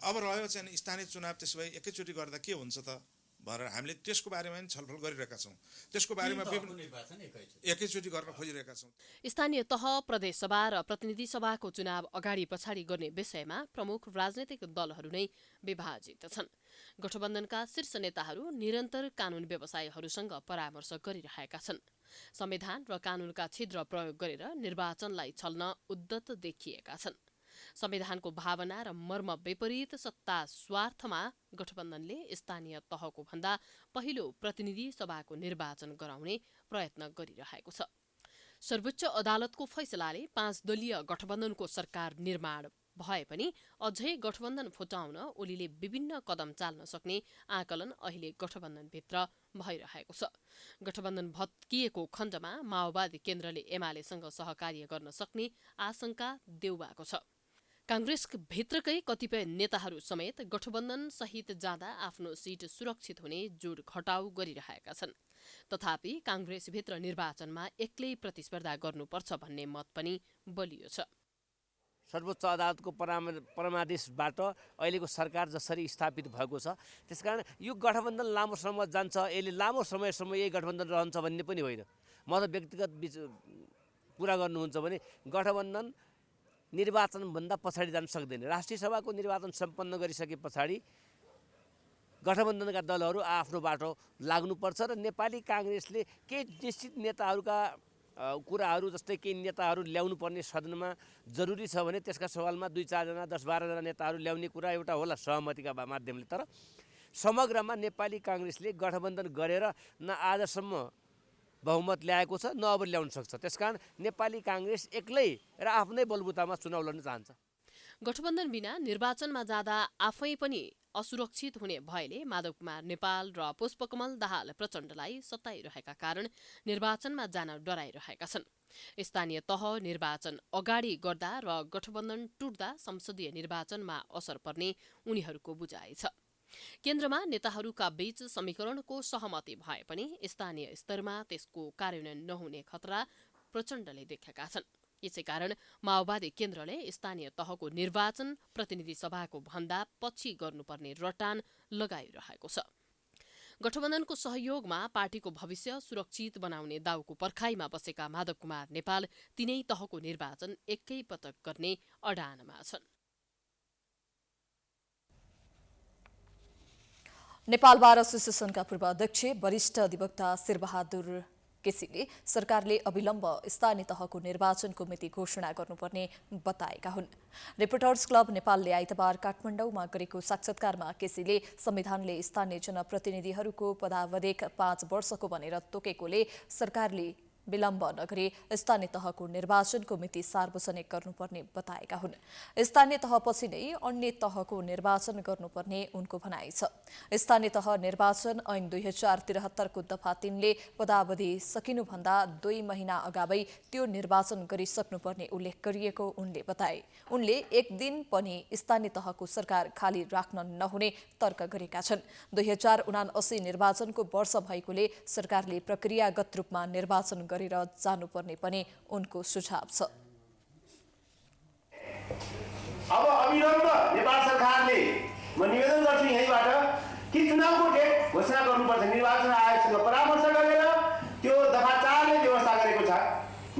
अब रह्यो चाहिँ स्थानीय चुनाव, त्यसो भए एकैचोटि गर्दा के हुन्छ त भनेर हामीले त्यसको बारेमा पनि छलफल गरिरहेका छौँ। त्यसको बारेमा एकैचोटि गर्न खोजिरहेका छौँ। स्थानीय तह, प्रदेश सभा र प्रतिनिधि सभाको चुनाव अगाडि पछाडि गर्ने विषयमा प्रमुख राजनैतिक दलहरू नै विभाजित छन्। गठबन्धनका शीर्ष नेताहरू निरन्तर कानून व्यवसायीहरूसँग परामर्श गरिरहेका छन्। संविधान र कानूनका छिद्र प्रयोग गरेर निर्वाचनलाई छल्न उद्यत देखिएका छन्। संविधानको भावना र मर्म विपरीत सत्ता स्वार्थमा गठबन्धनले स्थानीय तहको भन्दा पहिलो प्रतिनिधि सभाको निर्वाचन गराउने प्रयत्न गरिरहेको छ। सर्वोच्च अदालतको फैसलाले 5 दलीय गठबन्धनको सरकार निर्माण भए पनि अझै गठबन्धन फुटाउन ओलीले विभिन्न कदम चाल्न सक्ने आकलन अहिले गठबन्धनभित्र भइरहेको छ। गठबन्धन भत्किएको खण्डमा माओवादी केन्द्रले एमालेसँग सहकार्य गर्न सक्ने आशंका देउबाको छ। कांग्रेसभित्रकै कतिपय नेताहरू समेत गठबन्धन सहित जाँदा आफ्नो सीट सुरक्षित हुने जोड घटाउ गरिरहेका छन्। तथापि कांग्रेसभित्र निर्वाचनमा एक्लै प्रतिस्पर्धा गर्नुपर्छ भन्ने मत पनि बलियो छ। सर्वोच्च अदालतको परमादेशबाट अहिलेको सरकार जसरी स्थापित भएको छ, त्यसकारण यो गठबन्धन लामो समय जान्छ, यसले लामो समयसम्म यही गठबन्धन रहन्छ भन्ने पनि होइन। म त व्यक्तिगत कुरा गर्नुहुन्छ भने गठबन्धन निर्वाचनभन्दा पछाडि जान सक्दैन। राष्ट्रिय सभाको निर्वाचन सम्पन्न गरिसके पछाडि गठबन्धनका दलहरू आफ्नो बाटो लाग्नुपर्छ र नेपाली काङ्ग्रेसले केही निश्चित नेताहरूका कुराहरू जस्तै केही नेताहरू ल्याउनु पर्ने सदनमा जरुरी छ भने त्यसका सवालमा 2-4 जना 10-12 जना नेताहरू ल्याउने कुरा एउटा होला सहमतिका माध्यमले। तर समग्रमा नेपाली काङ्ग्रेसले गठबन्धन गरेर न आजसम्म बहुमत ल्याएको छ न अब ल्याउन सक्छ। त्यसकारण नेपाली काङ्ग्रेस एक्लै र आफ्नै बलबुतामा चुनाव लड्न चाहन्छ। गठबन्धन बिना निर्वाचनमा जाँदा आफै पनि असुरक्षित हुने भएले माधव कुमार नेपाल र पुष्पकमल दाहाल प्रचण्डलाई सताइरहेका कारण निर्वाचनमा जान डराइरहेका छन्। स्थानीय तह निर्वाचन अगाडि गर्दा र गठबन्धन टुट्दा संसदीय निर्वाचनमा असर पर्ने उनीहरूको बुझाइ छ। केन्द्रमा नेताहरूका बीच समीकरणको सहमति भए पनि स्थानीय स्तरमा त्यसको कार्यान्वयन नहुने खतरा प्रचण्डले देखेका छन्। यसैकारण माओवादी केन्द्रले स्थानीय तहको निर्वाचन प्रतिनिधि सभाको भन्दा पछि गर्नुपर्ने रटान लगाइरहेको छ। गठबन्धनको सहयोगमा पार्टीको भविष्य सुरक्षित बनाउने दाउको पर्खाइमा बसेका माधव कुमार नेपाल तीनै तहको निर्वाचन एकैपटक गर्ने अडानमा छन्। नेपाल बार एसोसिएसनका पूर्व अध्यक्ष वरिष्ठ अधिवक्ता शेरबहादुर केसीले सरकारले अविलम्ब स्थानीय तहको निर्वाचनको मिति घोषणा गर्नुपर्ने बताएका हुन्। रिपोर्टर्स क्लब नेपालले आइतबार काठमाडौँमा गरेको साक्षात्कारमा केसीले संविधानले स्थानीय जनप्रतिनिधिहरूको पदावधि 5 वर्षको भनेर तोकेकोले सरकारले विलम्ब नगरी स्थानीय तहको निर्वाचनको मिति सार्वजनिक गर्नुपर्ने बताएका हुन्। स्थानीय तहपछि नै अन्य तहको निर्वाचन गर्नुपर्ने उनको भनाइ छ। स्थानीय तह निर्वाचन ऐन 2073 को दफा 3 ले पदावधि सकिनुभन्दा 2 महिना अगावै त्यो निर्वाचन गरिसक्नुपर्ने उल्लेख गरिएको उनले बताए। उनले एक दिन पनि स्थानीय तहको सरकार खाली राख्न नहुने तर्क गरेका छन्। 2079 निर्वाचनको वर्ष भएकोले सरकारले प्रक्रियागत रूपमा निर्वाचन गरेर जानुपर्ने पनि उनको सुझाव छ। अब अविलम्ब नेपाल सरकारले म निवेदन गर्छु यहीँबाट कि चुनावको डेट घोषणा गर्नुपर्छ। निर्वाचन आयोगसँग परामर्श गरेर त्यो दफा 4 ले व्यवस्था गरेको छ।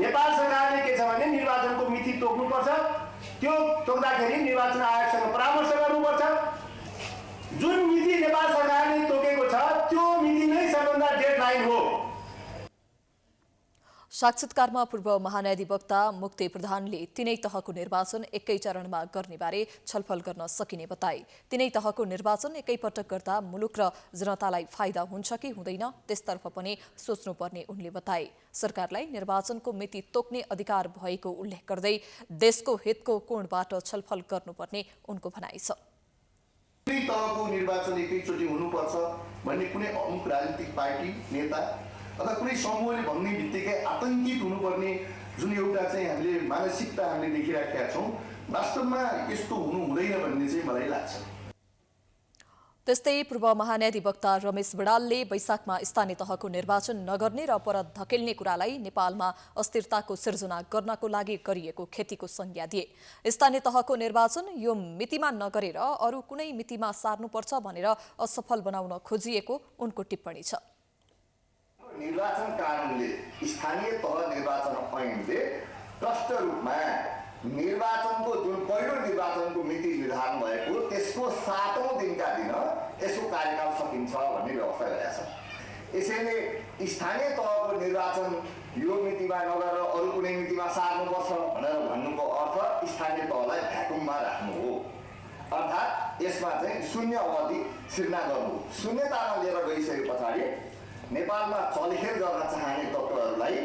नेपाल सरकारले के छ भने निर्वाचनको मिति तोक्नुपर्छ। त्यो तोक्दाखेरि निर्वाचन आयोगसँग परामर्श गर्नुपर्छ। जुन मिति नेपाल सरकारले तोकेको छ त्यो मिति नै सबभन्दा डेडलाइन हो। साक्षात्कारमा पूर्व महान्यायाधिवक्ता मुक्ति प्रधानले तीनै तहको निर्वाचन एकै चरणमा गर्ने बारे छलफल गर्न सकिने बताए। तीनै तहको निर्वाचन एकैपटक गर्दा मुलुक र जनतालाई फाइदा हुन्छ कि हुँदैन त्यसतर्फ पनि सोच्नुपर्ने उनले बताए। सरकारलाई निर्वाचनको मिति तोक्ने अधिकार भएको उल्लेख गर्दै देशको हितको कोणबाट छलफल गर्नुपर्ने उनको भनाइ छ। तीनै तहको निर्वाचन एकैचोटि हुनुपर्छ भन्ने कुनै अमुक राजनीतिक पार्टी नेता अथवा कुनै समूहले भन्ने बित्तिकै आतंकित हुनुपर्ने जुन एउटा चाहिँ हामीले मानसिकता हामीले देखिराखेका छौँ, वास्तवमा यस्तो हुनु हुँदैन भन्ने चाहिँ मलाई लाग्छ। त्यस्तै पूर्व महान्यायाधिवक्ता रमेश बडालले वैशाखमा स्थानीय तहको निर्वाचन नगर्ने र पर धकेल्ने कुरालाई नेपालमा अस्थिरताको सिर्जना गर्नको लागि गरिएको क्षतिको संज्ञा दिए। स्थानीय तहको निर्वाचन यो मितिमा नगरेर अरू कुनै मितिमा सार्नुपर्छ भनेर असफल बनाउन खोजिएको उनको टिप्पणी छ। निर्वाचन कानुनले स्थानीय तह निर्वाचन ऐनले प्रष्ट रूपमा निर्वाचनको जुन पहिलो निर्वाचनको मिति निर्धारण भएको त्यसको 7औं दिनका दिन यसको कार्यकाल सकिन्छ भन्ने व्यवस्था गरेका छ। यसैले स्थानीय तहको निर्वाचन यो मितिमा नगरेर अरू कुनै मितिमा सार्नुपर्छ भनेर भन्नुको अर्थ स्थानीय तहलाई भ्याकुममा राख्नु हो। अर्थात् यसमा चाहिँ शून्य अवधि सिर्जना गर्नु। शून्यतामा लिएर गइसके पछाडि नेपालमा चलखेल गर्न चाहने तत्त्वहरूलाई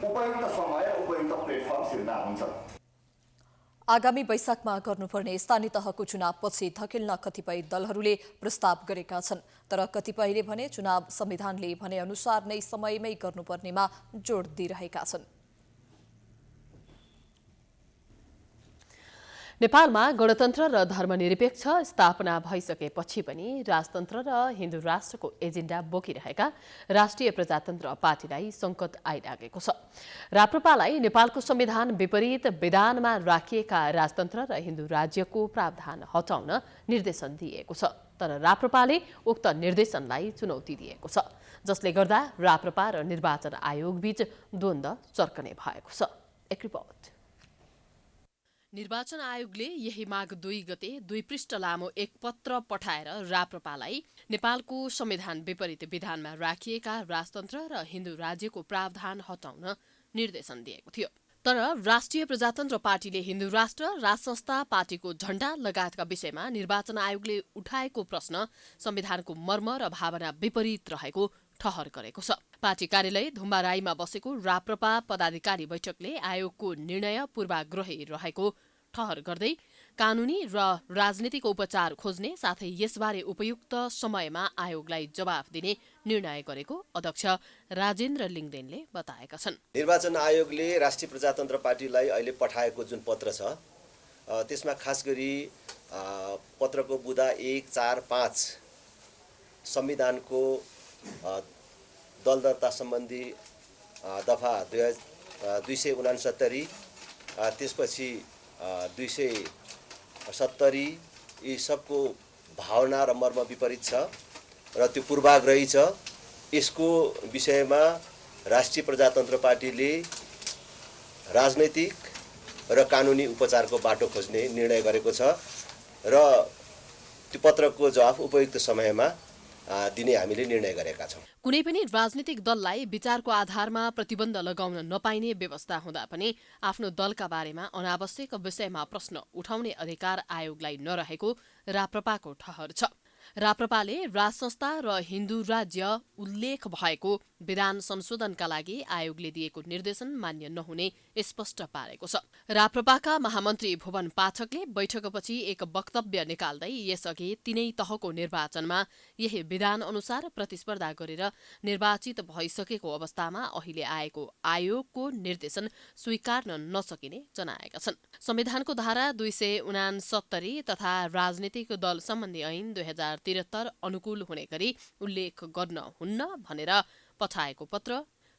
उपयुक्त समय उपयुक्त प्लेटफर्म सिर्जना हुन्छ। आगामी वैशाखमा गर्नुपर्ने स्थानीय तहको चुनावपछि धकेल्न कतिपय दलहरूले प्रस्ताव गरेका छन्। तर कतिपयले भने चुनाव संविधानले भने अनुसार नै समयमै गर्नुपर्नेमा जोड दिइरहेका छन्। नेपालमा गणतन्त्र र धर्मनिरपेक्ष स्थापना भइसकेपछि पनि राजतन्त्र र हिन्दू राष्ट्रको एजेन्डा बोकिरहेका राष्ट्रिय प्रजातन्त्र पार्टीलाई संकट आइलागेको छ। राप्रपालाई नेपालको संविधान विपरीत विधानमा राखिएका राजतन्त्र र हिन्दू राज्यको प्रावधान हटाउन निर्देशन दिएको छ। तर राप्रपाले उक्त निर्देशनलाई चुनौती दिएको छ, जसले गर्दा राप्रपा र निर्वाचन आयोगबीच द्वन्द्व चर्कने भएको छ। एक रिपोर्ट। निर्वाचन आयोगले यही माघ 2 गते 2 पृष्ठ लामो एक पत्र पठाएर राप्रपालाई नेपालको संविधान विपरीत विधानमा राखिएका राजतन्त्र र हिन्दू राज्यको प्रावधान हटाउन निर्देशन दिएको थियो। तर राष्ट्रिय प्रजातन्त्र पार्टीले हिन्दू राष्ट्र, राजसंस्था पार्टीको झण्डा लगायतका विषयमा निर्वाचन आयोगले उठाएको प्रश्न संविधानको मर्म र भावना विपरीत रहेको ठहर गरेको छ। पार्टी कार्यालय धुम्बाराईमा बसेको राप्रपा पदाधिकारी बैठकले आयोगको निर्णय पूर्वाग्रही रहेको ठहर गर्दै कानूनी र राजनीतिक उपचार खोज्ने साथै यसबारे उपयुक्त समयमा आयोगलाई जवाफ दिने निर्णय गरेको अध्यक्ष राजेन्द्र लिङदेनले बताएका छन्। निर्वाचन आयोगले राष्ट्रिय प्रजातन्त्र पार्टीलाई अहिले पठाएको जुन पत्र छ त्यसमा खास गरी पत्रको बुँदा 1, 4, 5 संविधानको दल दर्ता सम्बन्धी दफा 269 त्यसपछि 270 यी सबको भावना र मर्म विपरीत छ र त्यो पूर्वाग्रही छ। यसको विषयमा राष्ट्रिय प्रजातन्त्र पार्टीले राजनैतिक र कानुनी उपचारको बाटो खोज्ने निर्णय गरेको छ र त्यो पत्रको जवाफ उपयुक्त समयमा दिने हामीले निर्णय गरेका छौं। कुनै पनि राजनीतिक दललाई विचारको आधारमा प्रतिबन्ध लगाउन नपाइने व्यवस्था हुँदा पनि आफ्नो दलका बारेमा अनावश्यक विषयमा प्रश्न उठाउने अधिकार आयोगलाई नरहेको राप्रपाको ठहर छ। राप्रपाले राजसंस्था र हिन्दू राज्य उल्लेख भएको विधान संशोधनका लागि आयोगले दिएको निर्देशन मान्य नहुने स्पष्ट पारेको छ। राप्रपाका महामन्त्री भुवन पाठकले बैठकपछि एक वक्तव्य निकाल्दै यसअघि तीनै तहको निर्वाचनमा यही विधान अनुसार प्रतिस्पर्धा गरेर निर्वाचित भइसकेको अवस्थामा अहिले आएको आयोगको निर्देशन स्वीकार्न नसकिने जनाएका छन्। संविधानको धारा 269 तथा राजनीतिक दल सम्बन्धी ऐन 2073 अनुकूल हुने गरी उल्लेख गर्न हुन्न भनेर पठाएको पत्र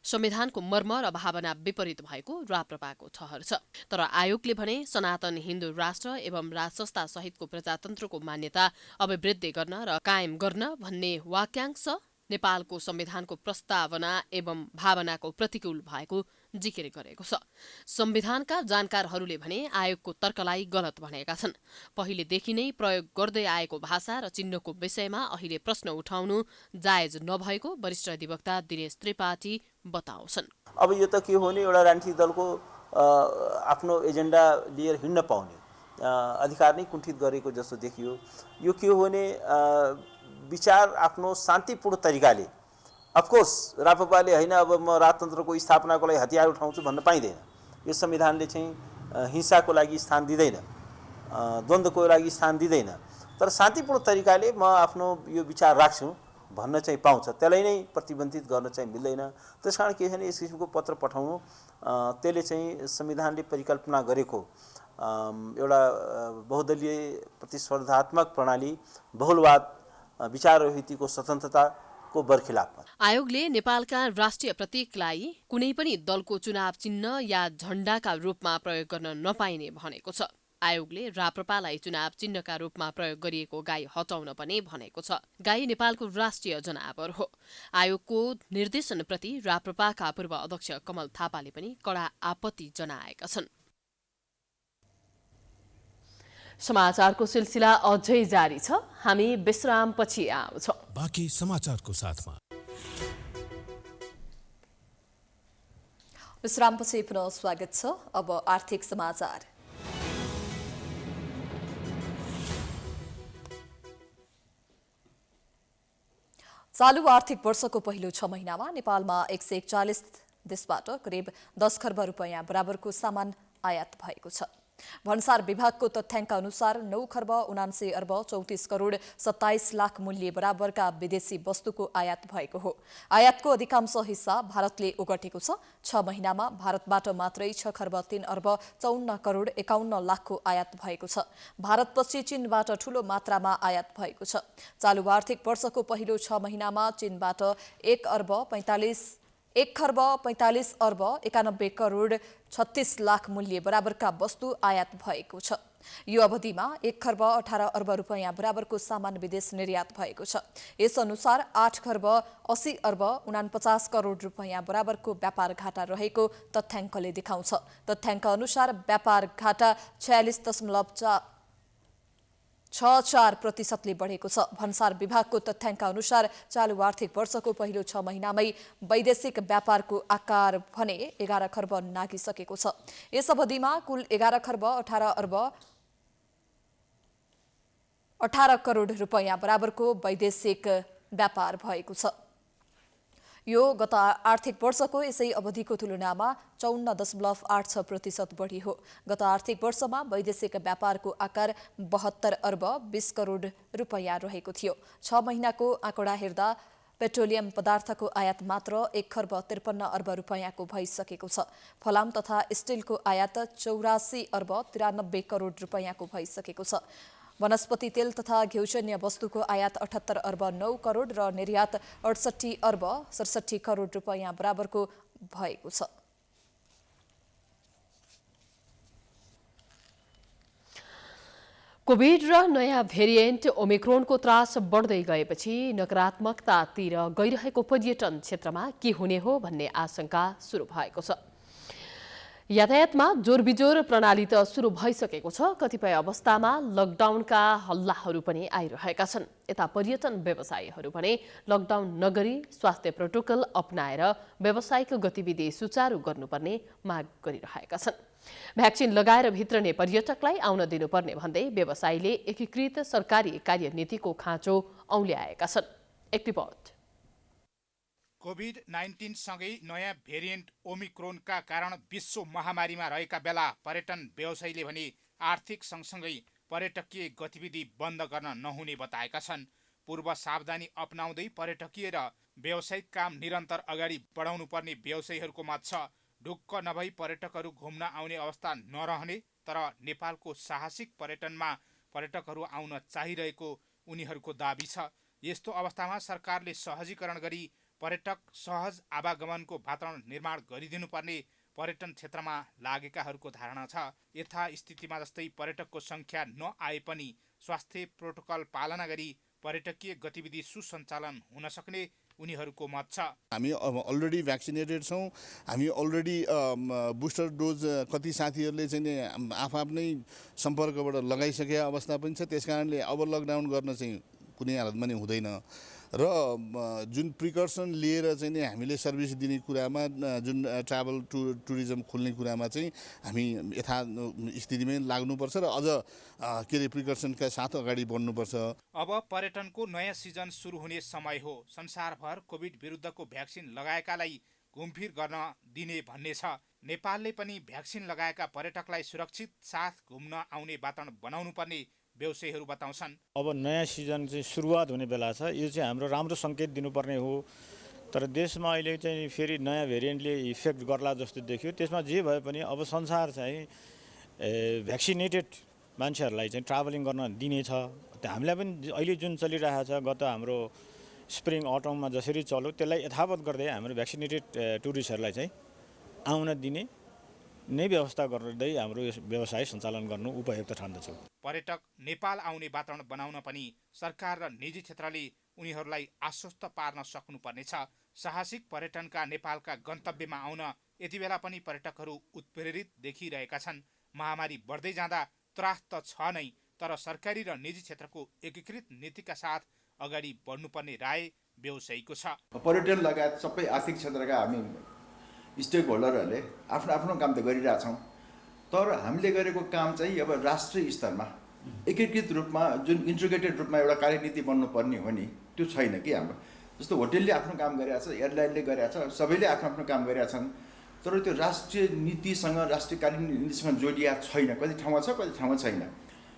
संविधानको मर्म र भावना विपरीत भएको राप्रपाको ठहर छ। तर आयोगले भने सनातन हिन्दू राष्ट्र एवं राजसंस्था सहितको प्रजातन्त्रको मान्यता अभिवृद्धि गर्न र कायम गर्न भन्ने वाक्यांश नेपालको संविधानको प्रस्तावना एवं भावनाको प्रतिकूल भएको जिकिर गरेको छ। संविधानका जानकारहरूले भने आयोगको तर्कलाई गलत भनेका छन्। पहिलेदेखि नै प्रयोग गर्दै आएको भाषा र चिन्हको विषयमा अहिले प्रश्न उठाउनु जायज नभएको वरिष्ठ अधिवक्ता दिनेश त्रिपाठी बताउँछन्। अब यो त के हो भने एउटा राजनीतिक दलको आफ्नो एजेन्डा लिएर हिँड्न पाउने अधिकार नै कुण्ठित गरेको जस्तो देखियो। यो के हो भने विचार आफ्नो शान्तिपूर्ण तरिकाले, अफकोर्स राप्रपाले होइन अब म राजतन्त्रको स्थापनाको लागि हतियार उठाउँछु भन्न पाइँदैन। यो संविधानले चाहिँ हिंसाको लागि स्थान दिँदैन, द्वन्द्वको लागि स्थान दिँदैन। तर शान्तिपूर्ण तरिकाले म आफ्नो यो विचार राख्छु भन्न चाहिँ पाउँछ, त्यसलाई नै प्रतिबन्धित गर्न चाहिँ मिल्दैन। त्यसकारण के छ भने यस किसिमको पत्र पठाउनु त्यसले चाहिँ संविधानले परिकल्पना गरेको एउटा बहुदलीय प्रतिस्पर्धात्मक प्रणाली, बहुलवाद, विचार रीतिको स्वतन्त्रताको बरखिलाफमा आयोगले नेपालका राष्ट्रिय प्रतीकलाई कुनै पनि दलको चुनाव चिन्ह या झण्डाका रूपमा प्रयोग गर्न नपाइने भनेको छ। आयोगले राप्रपालाई चुनाव चिन्हका रूपमा प्रयोग गरिएको गाई हटाउन पनि भनेको छ। गाई नेपालको राष्ट्रिय जनावर हो। आयोगको निर्देशनप्रति राप्रपाका पूर्व अध्यक्ष कमल थापाले पनि कडा आपत्ति जनाएका छन्। समाचारको सिलसिला अझै जारी छ। हामी विश्रामपछि आउँछौं। बाँकी समाचारको साथमा विश्रामपछि पुनः स्वागत छ। अब आर्थिक समाचार। चालू आर्थिक वर्षको पहिलो 6 महिनामा नेपालमा 141 देशबाट करिब 10 खर्ब रुपैयाँ बराबरको सामान आयात भएको छ। भन्सार विभागको तथ्याङ्क अनुसार 9 खर्ब 79 अर्ब 34 करोड 27 लाख मूल्य बराबरका विदेशी वस्तुको आयात भएको हो। आयातको अधिकांश हिस्सा भारतले ओगटेको छ। 6 महिनामा भारतबाट मात्रै 6 खर्ब 3 अर्ब 54 करोड 51 लाखको आयात भएको छ। भारतपछि चीनबाट ठूलो मात्रामा आयात भएको छ। चालु आर्थिक वर्षको पहिलो 6 महिनामा चीनबाट 1 खर्ब 45 अर्ब 91 करोड 36 लाख मूल्य बराबरका वस्तु आयात भएको छ। यो अवधिमा 1 खर्ब 18 अर्ब रुपैयाँ बराबरको सामान विदेश निर्यात भएको छ। यस अनुसार 8 खर्ब 80 अर्ब 49 करोड रुपैयाँ बराबरको व्यापार घाटा रहेको तथ्याङ्कले देखाउँछ। तथ्याङ्क अनुसार व्यापार घाटा 46.64% बढेको छ। भन्सार विभागको तथ्याङ्क अनुसार चालु आर्थिक वर्षको पहिलो 6 महिनामै वैदेशिक व्यापारको आकार भने 11 खर्ब नाघिसकेको छ। यस अवधिमा कुल 11 खर्ब 18 करोड रुपैयाँ बराबरको वैदेशिक व्यापार भएको छ। यो गत आर्थिक वर्षको यसै अवधिको तुलनामा 54.86% बढी हो। गत आर्थिक वर्षमा वैदेशिक व्यापारको आकार 72 अर्ब 20 करोड रुपैयाँ रहेको थियो। 6 महिनाको आँकडा हेर्दा पेट्रोलियम पदार्थको आयात मात्र 1 खर्ब 53 अर्ब रुपैयाँको भइसकेको छ। फलाम तथा स्टिलको आयात 84 अर्ब 93 करोड रुपैयाँको भइसकेको छ। वनस्पति तेल तथा घिउजन्य वस्तुको आयात 78 अर्ब 9 करोड र निर्यात 68 अर्ब 67 करोड रुपैयाँ बराबरको भएको छ। कोभिड र नयाँ भेरिएन्ट ओमिक्रोनको त्रास बढ्दै गएपछि नकारात्मकतातिर गइरहेको पर्यटन क्षेत्रमा के हुने हो भन्ने आशंका सुरु भएको छ। यातायातमा जोरबिजोर प्रणाली त सुरु भइसकेको छ। कतिपय अवस्थामा लकडाउनका हल्लाहरू पनि आइरहेका छन्। यता पर्यटन व्यवसायीहरू भने लकडाउन नगरी स्वास्थ्य प्रोटोकल अपनाएर व्यवसायिक गतिविधि सुचारू गर्नुपर्ने माग गरिरहेका छन्। भ्याक्सिन लगाएर भित्रने पर्यटकलाई आउन दिनुपर्ने भन्दै व्यवसायीले एकीकृत सरकारी कार्यनीतिको खाँचो औल्याएका छन्। एक रिपोर्ट। कोभिड-19 सँगै नयाँ भेरिएन्ट ओमिक्रोनका कारण विश्व महामारीमा रहेका बेला पर्यटन व्यवसायीले भने आर्थिक सँगसँगै पर्यटकीय गतिविधि बन्द गर्न नहुने बताएका छन्। पूर्व सावधानी अपनाउँदै पर्यटकीय र व्यावसायिक काम निरन्तर अगाडि बढाउनु पर्ने व्यवसायीहरूको मत छ। ढुक्क नभई पर्यटकहरू घुम्न आउने अवस्था नरहने तर नेपालको साहसिक पर्यटनमा पर्यटकहरू आउन चाहिरहेको उनीहरूको दाबी छ। यस्तो अवस्थामा सरकारले सहजीकरण गरी पर्यटक सहज आवागमनको वातावरण निर्माण गरिदिनुपर्ने पर्यटन क्षेत्रमा लागेकाहरूको धारणा छ। यथास्थितिमा जस्तै पर्यटकको सङ्ख्या नआए पनि स्वास्थ्य प्रोटोकल पालना गरी पर्यटकीय गतिविधि सुसञ्चालन हुन सक्ने उनीहरूको मत छ। हामी अलरेडी भ्याक्सिनेटेड छौँ। हामी अलरेडी बुस्टर डोज कति साथीहरूले चाहिँ आफ्नै सम्पर्कबाट लगाइसकेका अवस्था पनि छ। त्यसकारणले अब लकडाउन गर्न चाहिँ कुनै हालतमा नै हुँदैन र जुन प्रिकर्सन लिएर चाहिँ हामीले सर्भिस दिने कुरामा जुन ट्राभल टुरिज्म खोल्ने कुरामा चाहिँ हामी यथा स्थितिमै लाग्नुपर्छ र अझ प्रिकर्सनका साथ अगाडि बढ्नुपर्छ। अब पर्यटनको नयाँ सिजन सुरु हुने समय हो। संसारभर कोभिड विरुद्धको भ्याक्सिन लगाएकालाई घुमफिर गर्न दिने भन्ने छ। नेपालले पनि भ्याक्सिन लगाएका पर्यटकलाई सुरक्षित साथ घुम्न आउने वातावरण बनाउनु पर्ने व्यवसायीहरू बताउँछन्। अब नयाँ सिजन चाहिँ सुरुवात हुने बेला छ। यो चाहिँ हाम्रो राम्रो सङ्केत दिनुपर्ने हो। तर देशमा अहिले चाहिँ फेरि नयाँ भेरिएन्टले इफेक्ट गर्ला जस्तो देखियो। त्यसमा जे भए पनि अब संसार चाहिँ भ्याक्सिनेटेड मान्छेहरूलाई चाहिँ ट्राभलिङ गर्न दिनेछ। हामीलाई पनि अहिले जुन चलिरहेको छ गत हाम्रो स्प्रिङ अटममा जसरी चल्यो त्यसलाई यथावत गर्दै हाम्रो भ्याक्सिनेटेड टुरिस्टहरूलाई चाहिँ आउन दिने नै व्यवस्था गर्दै हाम्रो व्यवसाय सञ्चालन गर्नु उपयुक्त ठान्दछु। पर्यटक नेपाल आउने वातावरण बनाउन पनि सरकार र निजी क्षेत्रले उनीहरूलाई आश्वस्त पार्न सक्नुपर्नेछ। साहसिक पर्यटनका नेपालका गन्तव्यमा आउन यति बेला पनि पर्यटकहरू उत्प्रेरित देखिरहेका छन्। महामारी बढ्दै जाँदा त्रास त छ नै, तर सरकारी र निजी क्षेत्रको एकीकृत नीतिका साथ अगाडि बढ्नुपर्ने राय व्यवसायीको छ। पर्यटन लगायत सबै आर्थिक क्षेत्रका हामी स्टेक होल्डरहरूले आफ्नो आफ्नो काम त गरिरहेछौँ। तर हामीले गरेको काम चाहिँ अब राष्ट्रिय स्तरमा एकीकृत रूपमा जुन इन्टिग्रेटेड रूपमा एउटा कार्यनीति बन्नुपर्ने हो नि, त्यो छैन कि हाम्रो। जस्तो होटेलले आफ्नो काम गरिरहेछ, एयरलाइनले गरिरहेछ, सबैले आफ्नो आफ्नो काम गरिरहेछन्। तर त्यो राष्ट्रिय नीतिसँग राष्ट्रिय कार्यनीतिसँग जोडिया छैन। कति ठाउँमा छ, कति ठाउँमा छैन।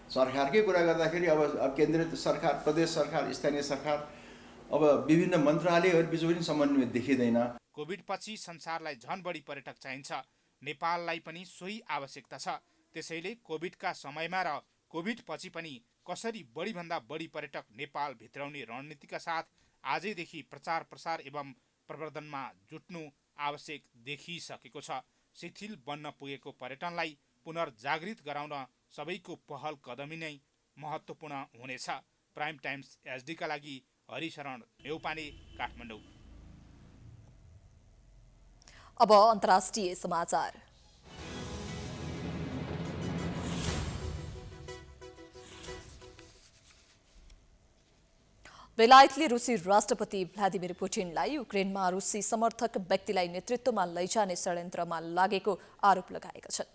सरकारकै कुरा गर्दाखेरि अब केन्द्रीय सरकार, प्रदेश सरकार, स्थानीय सरकार, अब विभिन्न मन्त्रालयहरू बीच पनि समन्वय देखिँदैन। कोभिडपछि संसारलाई झन बढी पर्यटक चाहिन्छ, नेपाललाई पनि सोही आवश्यकता छ। त्यसैले कोभिडका समयमा र कोभिडपछि पनि कसरी बढीभन्दा बढी पर्यटक नेपाल भित्राउने रणनीतिका साथ आजैदेखि प्रचार प्रसार एवं प्रवर्धनमा जुट्नु आवश्यक देखिसकेको छ। शिथिल बन्न पुगेको पर्यटनलाई पुनर्जागृत गराउन सबैको पहल कदमी नै महत्त्वपूर्ण हुनेछ। प्राइम टाइम्स एचडी का लागि हरिशरण नेउपाने, काठमाडौँ। अब अन्तर्राष्ट्रिय समाचार। बेलायतले रुसी राष्ट्रपति भ्लादिमिर पुटिनलाई युक्रेनमा रुसी समर्थक व्यक्तिलाई नेतृत्वमा लैजाने षड्यन्त्रमा लागेको आरोप लगाएका छन्।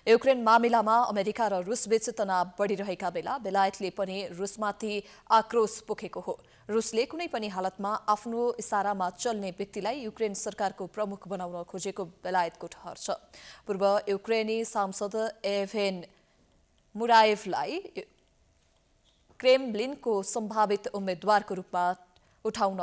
युक्रेन मामिलामा अमेरिका र रुसबीच तनाव बढिरहेका बेला बेलायतले पनि रुसमाथि आक्रोश पोखेको हो। रुसले कुनै पनि हालतमा आफ्नो इसारामा चल्ने व्यक्तिलाई युक्रेन सरकारको प्रमुख बनाउन खोजेको बेलायतको ठहर छ। पूर्व युक्रेनी सांसद एभेन मुराएभलाई क्रेमलिनको सम्भावित उम्मेद्वारको रूपमा उठाउन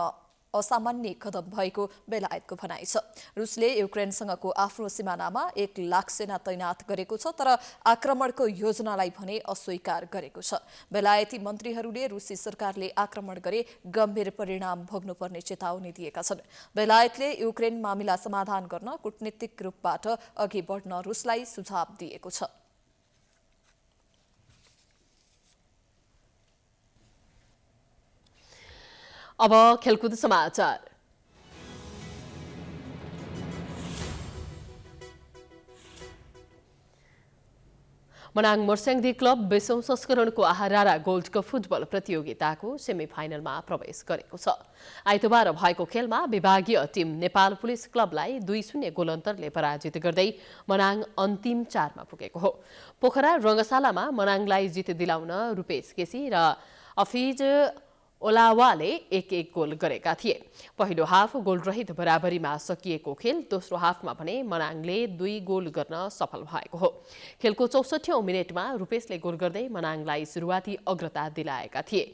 असामान्य कदम भएको बेलायतको भनाइ छ। रुसले युक्रेनसँगको आफ्नो सिमानामा 1 लाख सेना तैनात गरेको छ, तर आक्रमणको योजनालाई भने अस्वीकार गरेको छ। बेलायती मन्त्रीहरूले रुसी सरकारले आक्रमण गरे गम्भीर परिणाम भोग्नुपर्ने चेतावनी दिएका छन्। बेलायतले युक्रेन मामिला समाधान गर्न कूटनीतिक रूपबाट अघि बढ्न रुसलाई सुझाव दिएको छ। अब खेलकुद समाचार। मनाङ मर्स्याङ्दी क्लब 20औं संस्करणको आहारारा गोल्ड कप फुटबल प्रतियोगिताको सेमिफाइनलमा प्रवेश गरेको छ। आइतबार भएको खेलमा विभागीय टिम नेपाल पुलिस क्लबलाई 2-0 गोल अन्तरले पराजित गर्दै मनाङ अन्तिम 4 मा पुगेको हो। पोखरा रङ्गशालामा मनाङलाई जित दिलाउन रूपेश केसी र अफिज ओलावाले 1-1 गोल गरेका थिए। पहिलो हाफ गोलरहित बराबरीमा सकिएको खेल दोस्रो हाफमा भने मनाङले 2 गोल गर्न सफल भएको हो। खेलको 64औं मिनेटमा रूपेशले गोल गर्दै मनाङलाई सुरुवाती अग्रता दिलाएका थिए।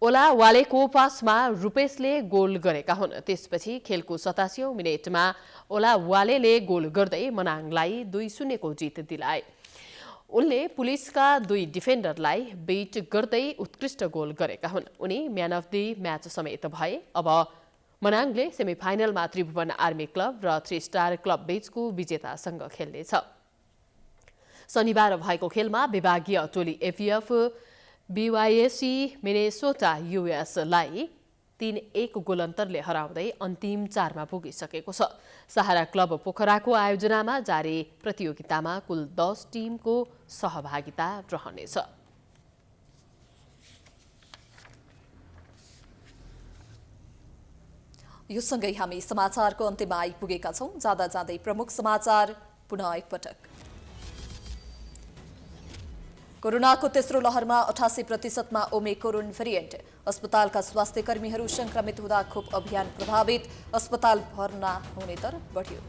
ओलावालेको पासमा रूपेशले गोल गरेका हुन्। त्यसपछि खेलको 87औं मिनेटमा ओलावालेले गोल गर्दै मनाङलाई 2-0 को जित दिलाए। उनले पुलिसका 2 डिफेन्डरलाई बिट गर्दै उत्कृष्ट गोल गरेका हुन्। उनी म्यान अफ द म्याच समेत भए। अब मनाङले सेमिफाइनलमा त्रिभुवन आर्मी क्लब र 3 स्टार क्लब बीचको विजेतासँग खेल्नेछ। शनिबार भएको खेलमा विभागीय टोली एफिएफ बीवाईएसी मिनेसोटा युएसलाई 3-1 गोल अन्तरले हराउँदै अन्तिम 4 मा पुगिसकेको छ। सहारा क्लब पोखराको आयोजनामा जारी प्रतियोगितामा कुल 10 टिमको सहभागिता रहनेछ। यो सँगै हामी समाचारको अन्त्यमा आइपुगेका छौं। जाँदा जाँदै प्रमुख समाचार पुनः एकपटक। कोरोनाको तेस्रो लहरमा 88% मा ओमिक्रोन भेरिएन्ट। अस्पतालका स्वास्थ्य कर्मीहरू संक्रमित हुँदा खोप अभियान प्रभावित। अस्पताल भर्ना हुने दर बढ्यो।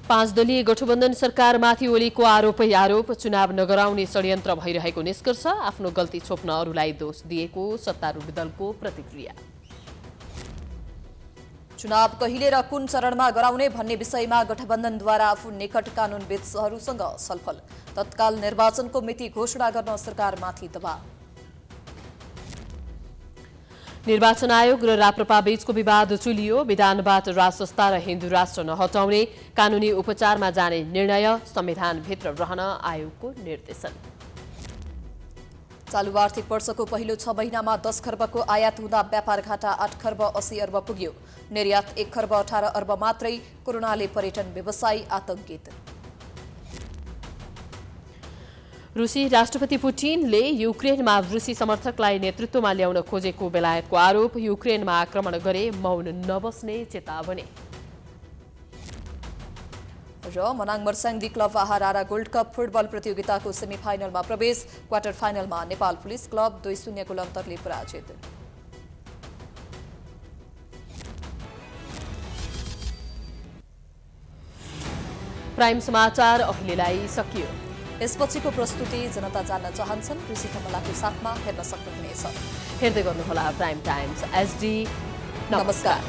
5 दलीय गठबन्धन सरकारमाथि ओलीको आरोप चुनाव नगराउने षड्यन्त्र भइरहेको निष्कर्ष। आफ्नो गल्ती छोप्न अरूलाई दोष दिएको सत्तारूढ दलको प्रतिक्रिया। चुनाव कहिले र कुन चरणमा गराउने भन्ने विषयमा गठबन्धनद्वारा आफू निकट कानूनविदहरूसँग छलफल। तत्काल निर्वाचनको मिति घोषणा गर्न सरकारमाथि दबाव। निर्वाचन आयोग र राप्रपा बीचको विवाद चुलियो। विधानबाट राजसंस्था र हिन्दू राष्ट्र नहटाउने कानूनी उपचारमा जाने निर्णय। संविधानभित्र रहन आयोगको निर्देशन। चालु आर्थिक वर्षको पहिलो 6 महिनामा 10 खर्बको आयात हुँदा व्यापार घाटा 8 खर्ब 80 अर्ब पुग्यो। निर्यात 1 खर्ब 18 अर्ब मात्रै। कोरोनाले पर्यटन व्यवसायी आतंकित। रुसी राष्ट्रपति पुटिनले युक्रेनमा रुसी समर्थकलाई नेतृत्वमा ल्याउन खोजेको बेलायतको आरोप। युक्रेनमा आक्रमण गरे मौन नबस्ने चेतावनी। र मनाङ मर्स्याङ्दी क्लब आहारारा गोल्ड कप फुटबल प्रतियोगिताको सेमिफाइनलमा प्रवेश। क्वार्टर फाइनलमा नेपाल पुलिस क्लब 2-0 गोल अन्तरले पराजित। प्राइम समाचार अहिलेलाई सकियो। यसपछिको प्रस्तुति जनता जान्न चाहन्छन् कृषि थमलाको साथमा हेर्न सक्नुहुनेछ। हेर्दै गर्नुहोला प्राइम टाइम्स एसडी। नमस्कार।